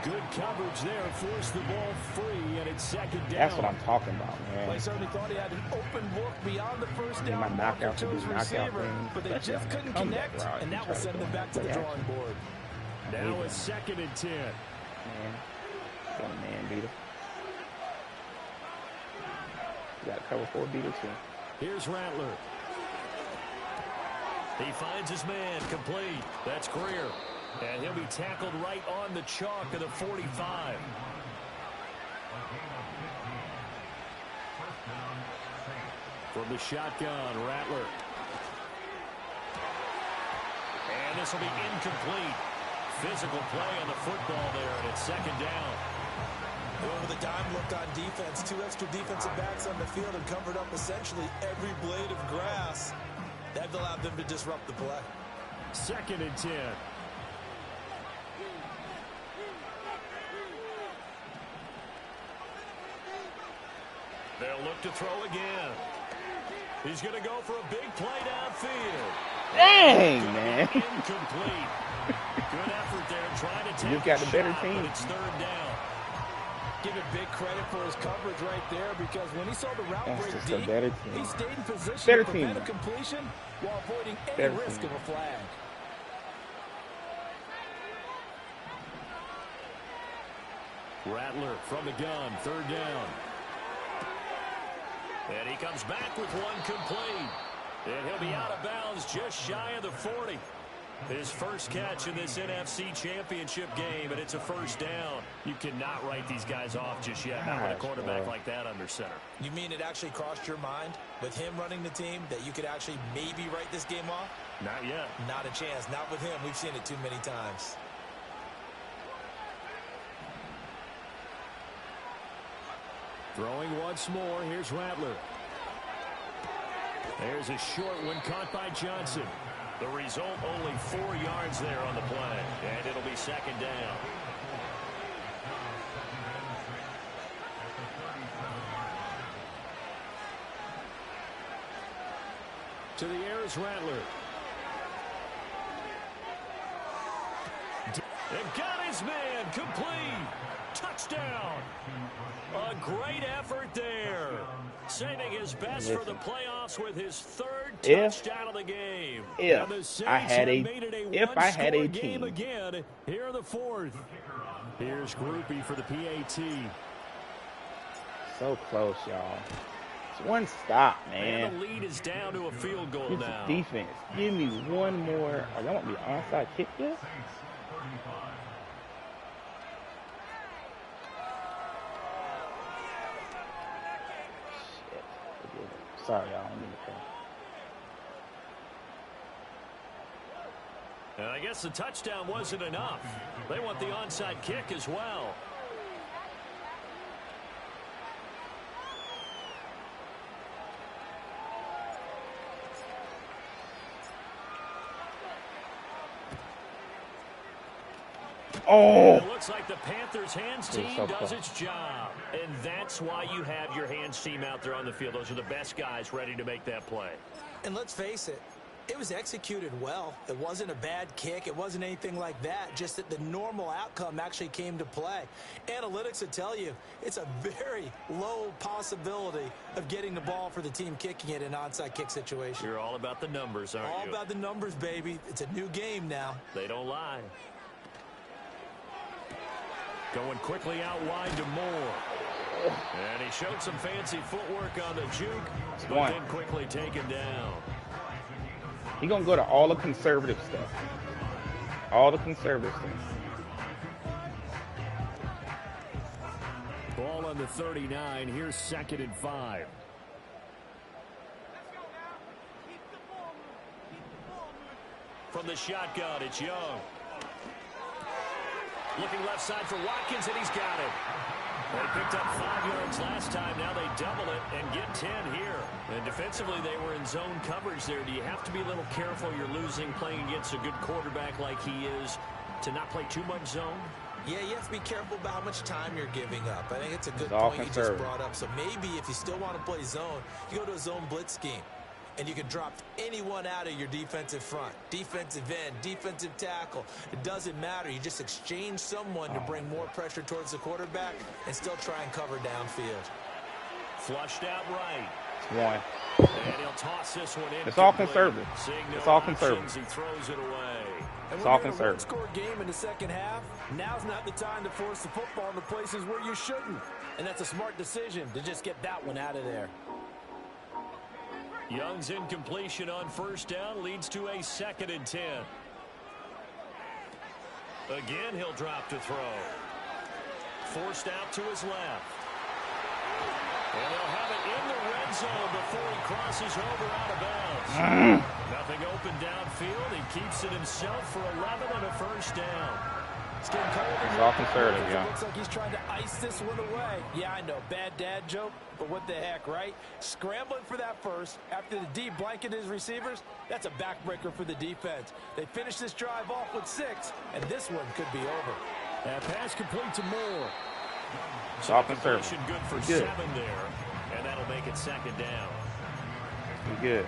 Good coverage there, forced the ball free, and it's second down. That's what I'm talking about, man. They certainly thought he had an open look beyond the first down marker to his receiver, but they just couldn't connect, and that will send them back to the drawing board. Now it's 2nd and 10. Man. Man beater. You got to cover 4 beater too. Here's Rattler. He finds his man, complete. That's Greer. And he'll be tackled right on the chalk of the 45. From the shotgun, Rattler. And this will be incomplete. Physical play on the football there, and it's second down. Going with a dime look on defense. 2 extra defensive backs on the field and covered up essentially every blade of grass. That allowed them to disrupt the play. 2nd and 10. They'll look to throw again. He's going to go for a big play downfield. Dang, man. Incomplete. Good effort there trying to take you got the better shot, team. But it's 3rd down. Give it big credit for his coverage right there, because when he saw the route break just deep, a better team. he stayed in position Better to prevent a completion while avoiding any risk of a flag. Rattler from the gun, 3rd down. And he comes back with one complete. And he'll be out of bounds just shy of the 40. His first catch in this NFC Championship game, and it's a 1st down. You cannot write these guys off just yet, not with a quarterback like that under center. You mean it actually crossed your mind with him running the team that you could actually maybe write this game off? Not yet. Not a chance. Not with him. We've seen it too many times. Throwing once more. Here's Rattler. There's a short one caught by Johnson. The result, only 4 yards there on the play. And it'll be 2nd down. To the air is Rattler. And got his man, complete. Touchdown. A great effort there. Saving his best for the playoffs with his 3rd touchdown of the game. If I had a game again, here in the 4th. Here's Groupie for the PAT. So close, y'all. It's one stop, man. And the lead is down to a field goal it's now. Defense. Give me one more. I want me onside kick this. Sorry, y'all. I don't mean to And I guess the touchdown wasn't enough. They want the onside kick as well. Oh! It looks like the Panthers' hands team does its job. And that's why you have your hands team out there on the field. Those are the best guys ready to make that play. And let's face it, it was executed well. It wasn't a bad kick. It wasn't anything like that. Just that the normal outcome actually came to play. Analytics would tell you it's a very low possibility of getting the ball for the team kicking it in an onside kick situation. You're all about the numbers, aren't you? All about the numbers, baby. It's a new game now. They don't lie. Going quickly out wide to Moore. And he showed some fancy footwork on the juke, but then quickly taken down. He's going to go to all the conservative stuff. All the conservative things. Ball on the 39. Here's 2nd and 5. From the shotgun, it's Young. Looking left side for Watkins, and he's got it. They picked up 5 yards last time. Now they double it and get 10 here. And defensively, they were in zone coverage there. Do you have to be a little careful? You're losing playing against a good quarterback like he is to not play too much zone? Yeah, you have to be careful about how much time you're giving up. I think it's a good point you just brought up. So maybe if you still want to play zone, you go to a zone blitz scheme. And you can drop anyone out of your defensive front. Defensive end, defensive tackle. It doesn't matter. You just exchange someone to bring more pressure towards the quarterback and still try and cover downfield. Flushed out right. One. And he'll toss this one in. It's all conservative. It's all conservative. He throws it away. It's all conservative. Score game in the second half. Now's not the time to force the football in the places where you shouldn't. And that's a smart decision to just get that one out of there. Young's incompletion on first down leads to a 2nd and 10. Again, he'll drop to throw. Forced out to his left. And they'll have it in the red zone before he crosses over out of bounds. Nothing open downfield. He keeps it himself for 11 and a first down. It's all conservative, yeah. Looks like he's trying to ice this one away. Yeah, I know, bad dad joke, but what the heck, right? Scrambling for that first after the D blanketed his receivers, that's a backbreaker for the defense. They finish this drive off with 6, and this one could be over. That pass complete to Moore. It's all conservative. Good for 7 there, and that'll make it 2nd down. We're good.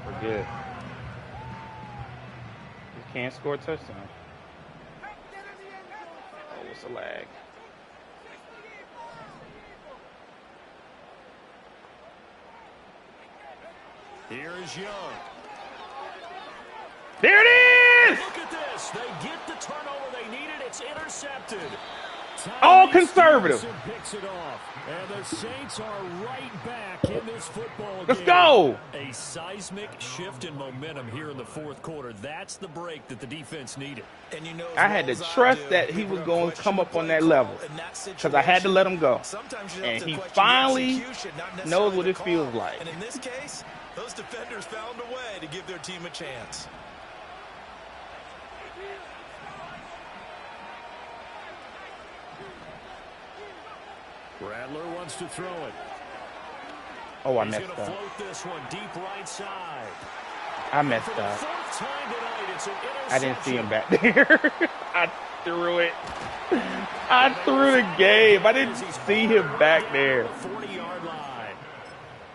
We're good. Can't score a touchdown. Oh, what's a lag? Here is Young. There it is! Look at this. They get the turnover they needed. It's intercepted. All conservative. Picks it off. And the Saints are right back in this football game. Let's go. A seismic shift in momentum here in the 4th quarter. That's the break that the defense needed. And you know, I had to trust that he was going to come up on that level because I had to let him go. And he finally knows what it feels like. And in this case, those defenders found a way to give their team a chance. Rattler wants to throw it. Oh, I He's messed going to up. float this one deep right side. I messed For the up. 4th time tonight, it's an I didn't see him interception. back there. I threw it. I threw the game. I didn't see him back there. 40-yard line.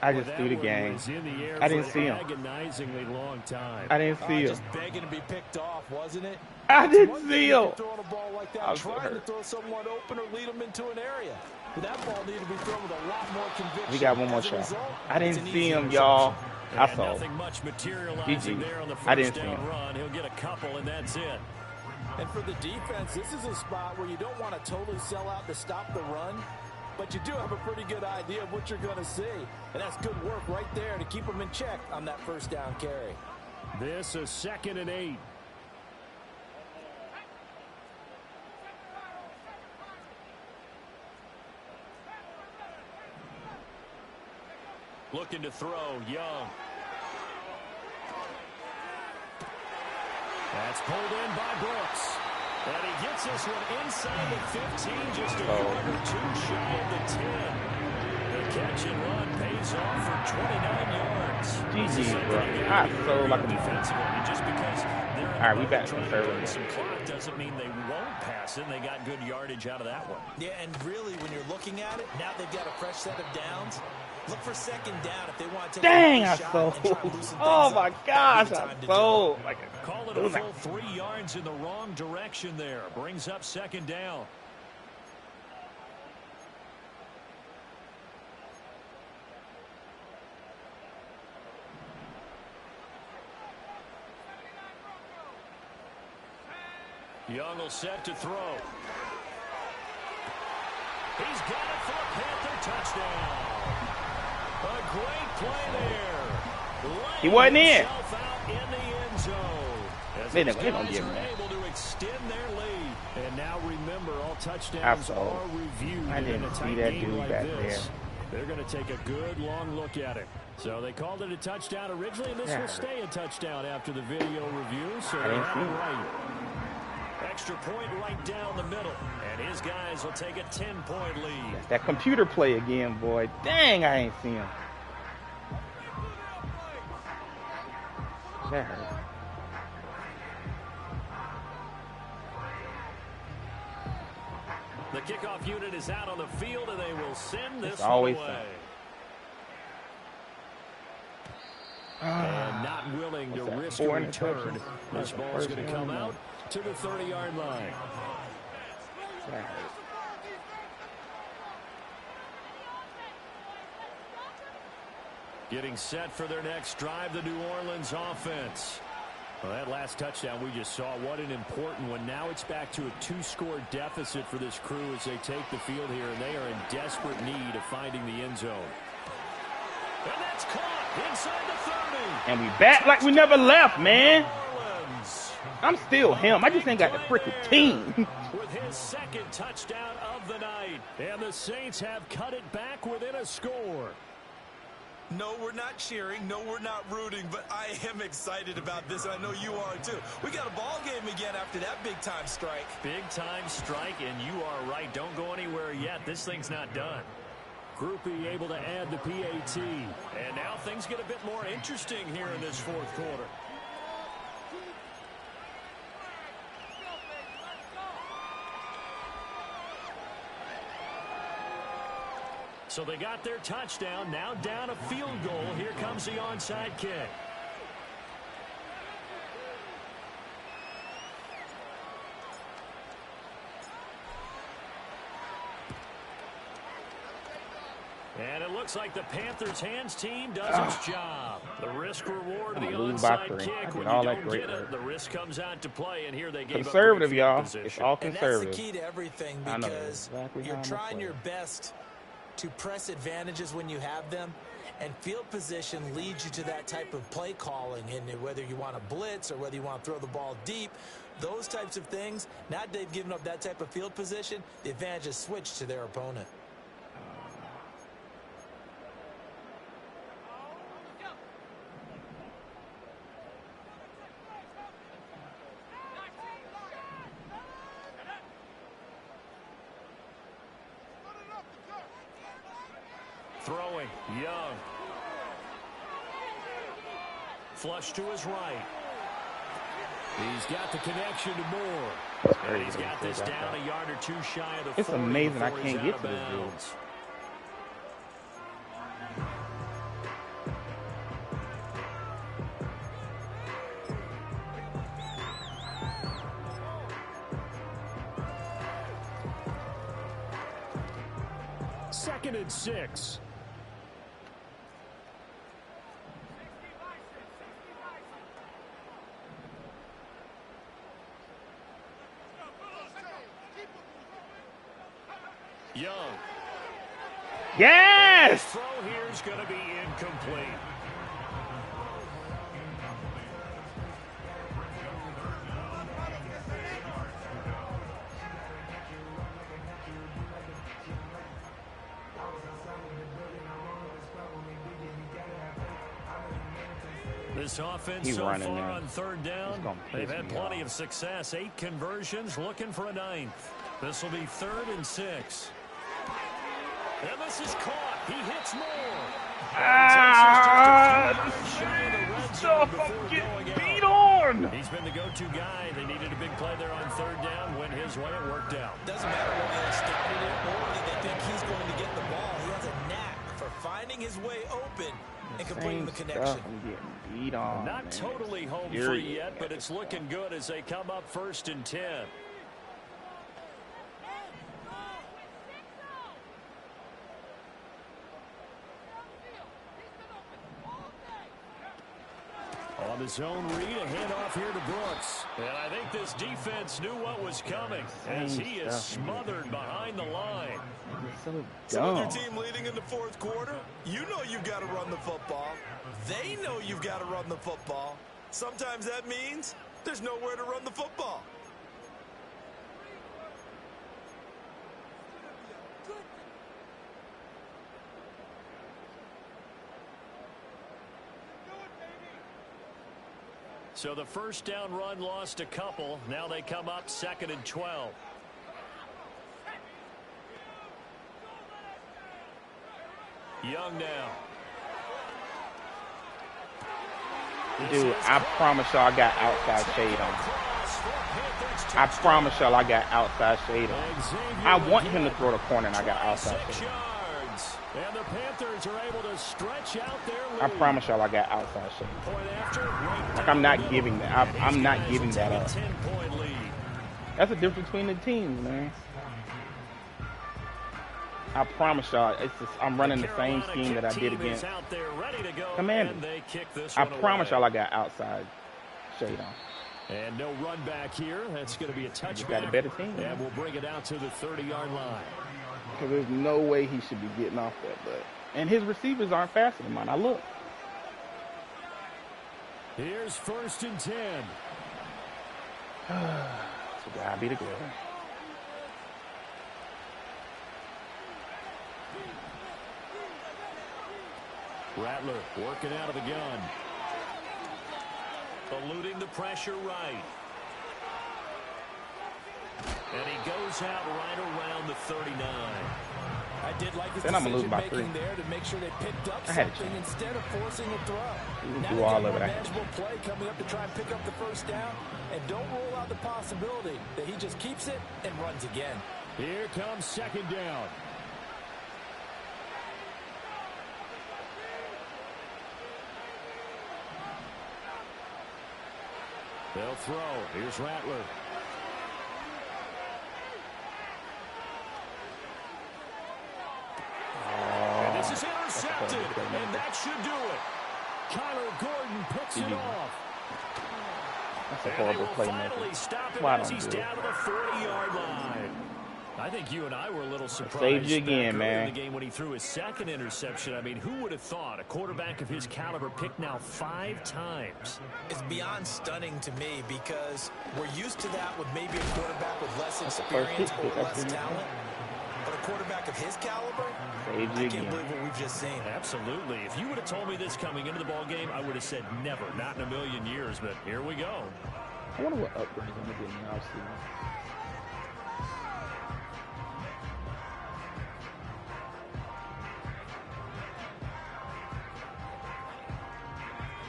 I just threw the game. I didn't see him. Agonizingly long time. I didn't see him. Just begging to be picked off, wasn't it? I didn't see him. Throwing a ball like that, I was trying to hurt. throw someone open or lead them into an area. But that ball needed to be thrown with a lot more conviction. We got one more As a shot. result, I it's didn't an see easy him, y'all. interception. I And saw nothing him. much materializing GG. there on the I first didn't see down him. run. He'll get a couple, and that's it. And for the defense, this is a spot where you don't want to totally sell out to stop the run, but you do have a pretty good idea of what you're going to see. And that's good work right there to keep them in check on that first down carry. This is 2nd and 8. Looking to throw, Young. That's pulled in by Brooks. And he gets this one inside the 15, just a yard or 2 shy of the 10. The catch and run pays off for 29 yards. GG, bro. I so like a defensively, just because they're All right, we back trying from to third. burn some clock doesn't mean they won't pass it. They got good yardage out of that one. Yeah, and really, when you're looking at it, now they've got a fresh set of downs. Look for 2nd down if they want to take Dang, a I shot sold. and try and loosen Oh things my up. gosh, That'd be the I time to do it. sold. Like Call it a full 3 yards in the wrong direction there. Brings up 2nd down. Young will set to throw. He's got it for a Panther touchdown. A great play there. He wasn't in. Himself out in the end zone. As They these gonna guys get him are there. able to extend their lead. And now remember, all touchdowns Absolutely. are reviewed. I in didn't a see tight that game dude like back this. They're going to take a good long look at it. So they called it a touchdown originally, and this will stay a touchdown after the video review. So they have it right. Extra point right down the middle. And his guys will take a 10-point lead. That computer play again, boy. Dang, I ain't seen him. That hurt. The kickoff unit is out on the field, and they will send this one always away. And not willing to risk a return. This ball's going to come out to the 30-yard line. That hurt. Getting set for their next drive, the New Orleans offense. Well, that last touchdown we just saw, what an important one. Now it's back to a 2-score deficit for this crew as they take the field here, and they are in desperate need of finding the end zone. And that's caught inside the 30. And we back like we never left, man. Orleans. I'm still him. I just ain't got the freaking team. With his second touchdown of the night. And the Saints have cut it back within a score. No, we're not cheering. No, we're not rooting. But I am excited about this. And I know you are, too. We got a ball game again after that big-time strike. Big-time strike, and you are right. Don't go anywhere yet. This thing's not done. Groupie able to add the PAT. And now things get a bit more interesting here in this fourth quarter. So they got their touchdown, now down a field goal. Here comes the onside kick. And it looks like the Panthers' hands team does its job. The risk reward, the onside kick. When you don't get it, the risk comes out to play. And here they gave conservative, up y'all. position. It's all And conservative. that's the key to everything, because you're trying your best to press advantages when you have them, and field position leads you to that type of play calling. And whether you want to blitz or whether you want to throw the ball deep, those types of things, now that they've given up that type of field position, the advantage is switched to their opponent. Throwing, Young. Flush to his right. He's got the connection to Moore. And he's got this down a yard or two shy of the 40. It's amazing I before can't he's get out to of this dude. bounds. Second and 6. Young. Yes! Throw here is going to be incomplete. This offense so far on third down, they've had plenty of success. 8 conversions, looking for a 9th. This will be 3rd and 6. And this is caught. He hits more. Stuff I'm getting beat on. He's been the go-to guy. They needed a big play there on 3rd down. Went his way. It worked out. Doesn't matter whether they started it or whether they think he's going to get the ball. He has a knack for finding his way open and completing the connection. I'm getting beat on. Not totally home free yet, but it's looking good as they come up 1st and 10. On the zone read, a handoff here to Brooks. And I think this defense knew what was coming as he is smothered behind the line. So with your team leading in the fourth quarter, you know you've got to run the football. They know you've got to run the football. Sometimes that means there's nowhere to run the football. So the first down run lost a couple. Now they come up 2nd and 12. Young now. Dude, I promise y'all I got outside shade on. I promise y'all I got outside shade on. I want him to throw the corner and I got outside shade on. And the Panthers are able to stretch out their lead. I promise y'all I got outside shade. Like I'm not giving that. I'm not giving that up. That's the difference between the teams, man. I promise y'all, it's just, I'm running the same scheme that I did against Commanders. I promise y'all I got outside shade on. And no run back here. That's going to be a touchback. Got a better team. And we'll bring it out to the 30-yard line. Because there's no way he should be getting off that, but and his receivers aren't faster than mine. I look. Here's 1st and 10. So gotta be the girl. Rattler working out of the gun. Eluding the pressure right. And he goes out right around the 39. I did like his then I'm losing by 3. There to make sure they picked up something instead of forcing a throw. Now do all of it. Manageable play coming up to try and pick up the first down, and don't rule out the possibility that he just keeps it and runs again. Here comes 2nd down. They'll throw. Here's Rattler. And this is intercepted, and that should do it. Kyler Gordon picks it off. That's a horrible play, man. Why don't he's down to the 40-yard line. I think you and I were a little surprised. Saved you again, man. In the game when he threw his 2nd interception. I mean, who would have thought a quarterback of his caliber picked now 5 times? It's beyond stunning to me because we're used to that with maybe a quarterback with less experience or less talent. But a quarterback of his caliber, I can't believe what we've just seen. Absolutely. If you would have told me this coming into the ball game, I would have said never, not in a million years. But here we go. I wonder what upgrades I'm gonna get in the offseason.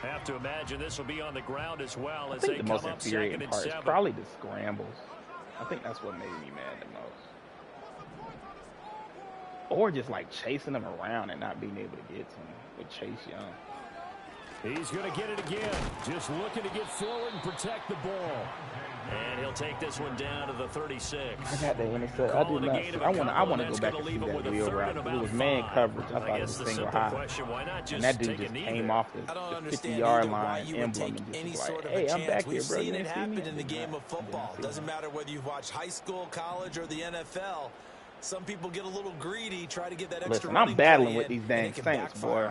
I have to imagine this will be on the ground as well as I they think the come most up 2nd infuriating and part 7. is probably the scrambles. I think that's what made me mad the most. Or just like chasing them around and not being able to get to him with Chase Young. He's going to get it again. Just looking to get forward and protect the ball. And he'll take this one down to the 36. I got that intercept. I did not. I want to go back and see that wheel route. It was man coverage. I thought it was single high. And that dude just came off the 50-yard line emblem and just like, hey, I'm back here, bro. We've seen it happen in the game of football. Doesn't matter whether you watch high school, college, or the NFL. Some people get a little greedy, try to get that extra. Listen, I'm battling with these dang Saints, boy.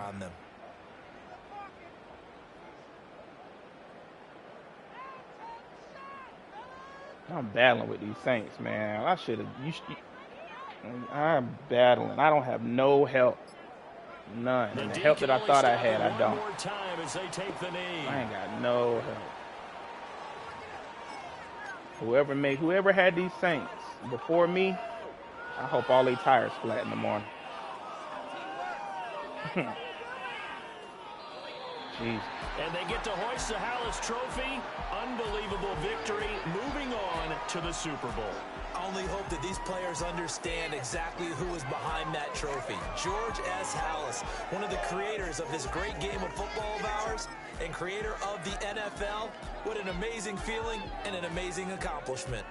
I'm battling with these Saints, man. I should have. I'm battling. I don't have no help. None. And the help that I thought I had, I don't. I ain't got no help. Whoever had these Saints before me, I hope all their tires flat in the morning. Jeez. And they get to hoist the Hallis Trophy. Unbelievable victory. Moving on to the Super Bowl. I only hope that these players understand exactly who is behind that trophy. George S. Hallis, one of the creators of this great game of football of ours and creator of the NFL. What an amazing feeling and an amazing accomplishment.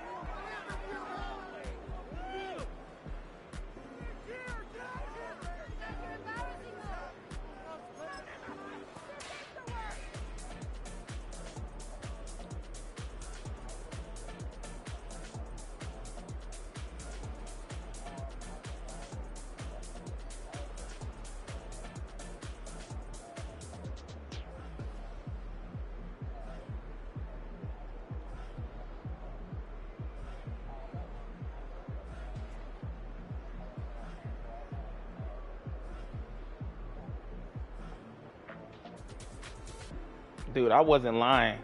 Dude, I wasn't lying.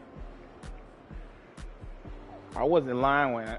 I wasn't lying when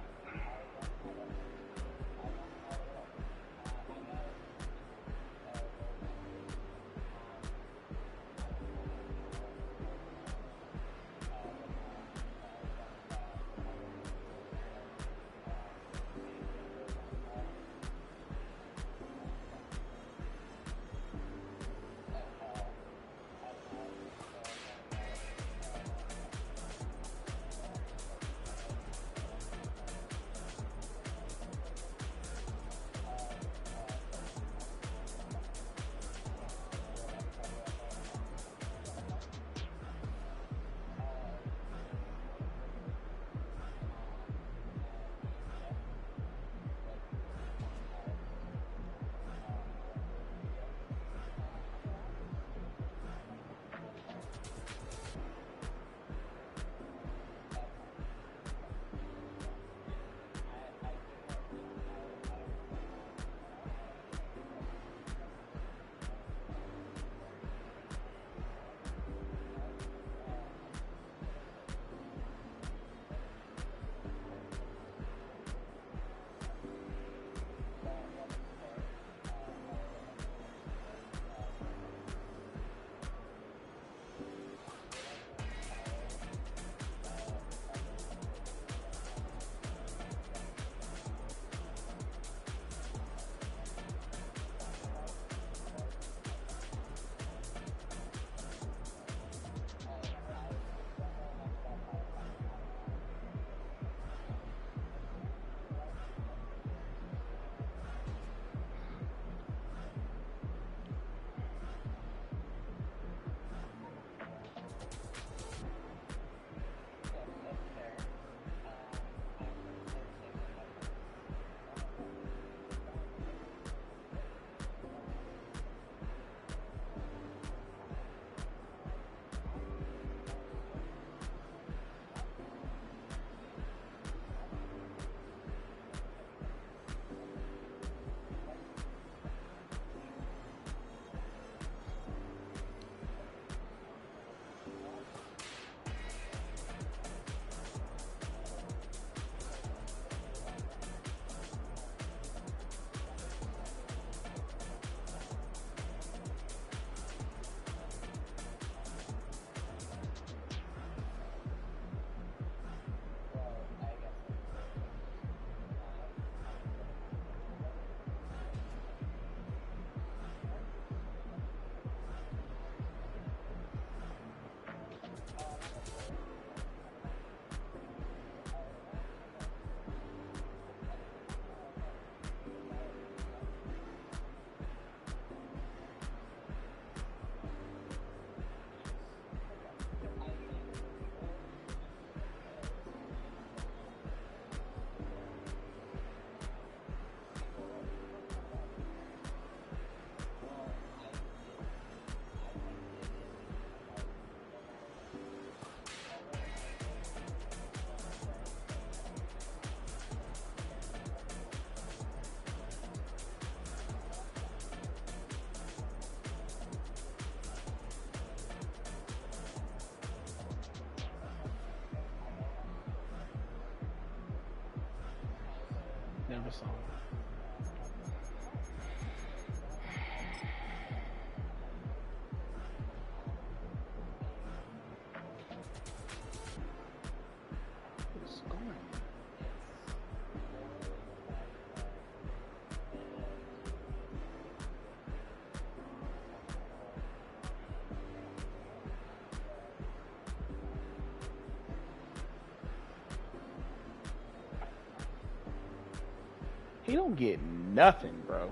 never saw it. What's going on? He don't get nothing, bro.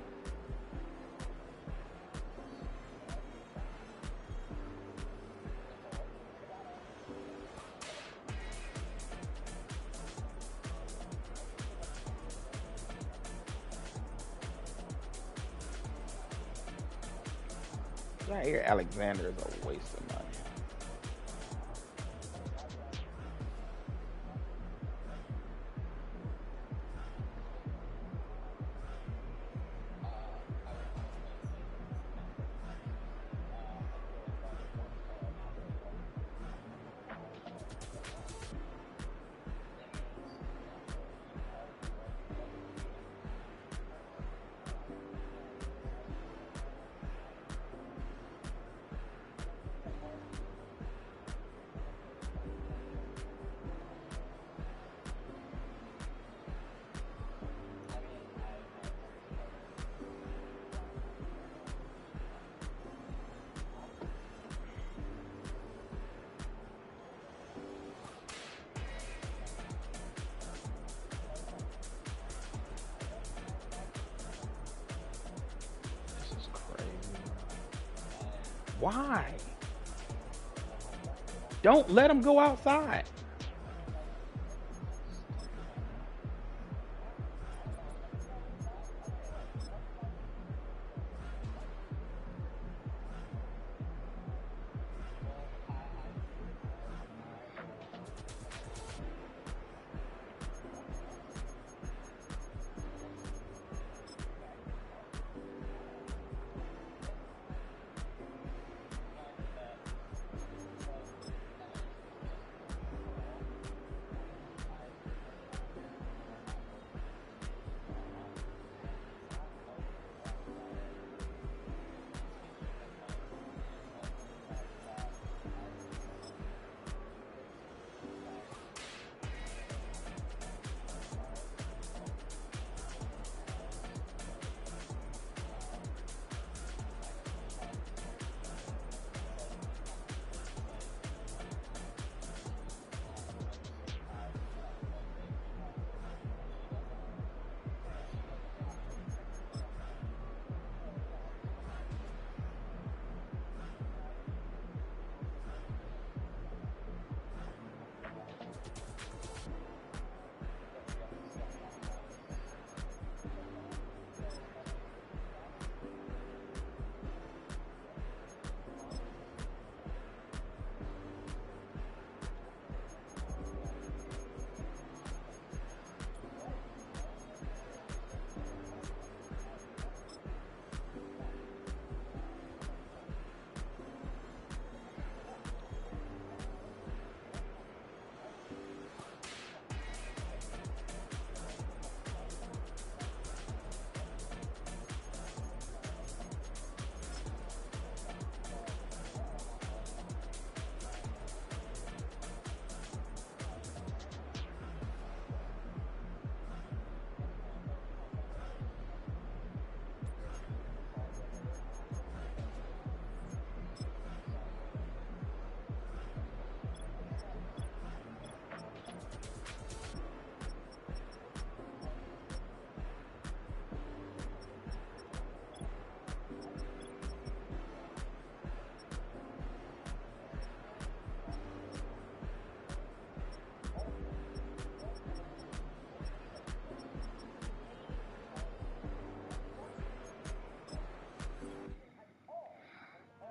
Jair Alexander is a waste of money. Why? Don't let him go outside.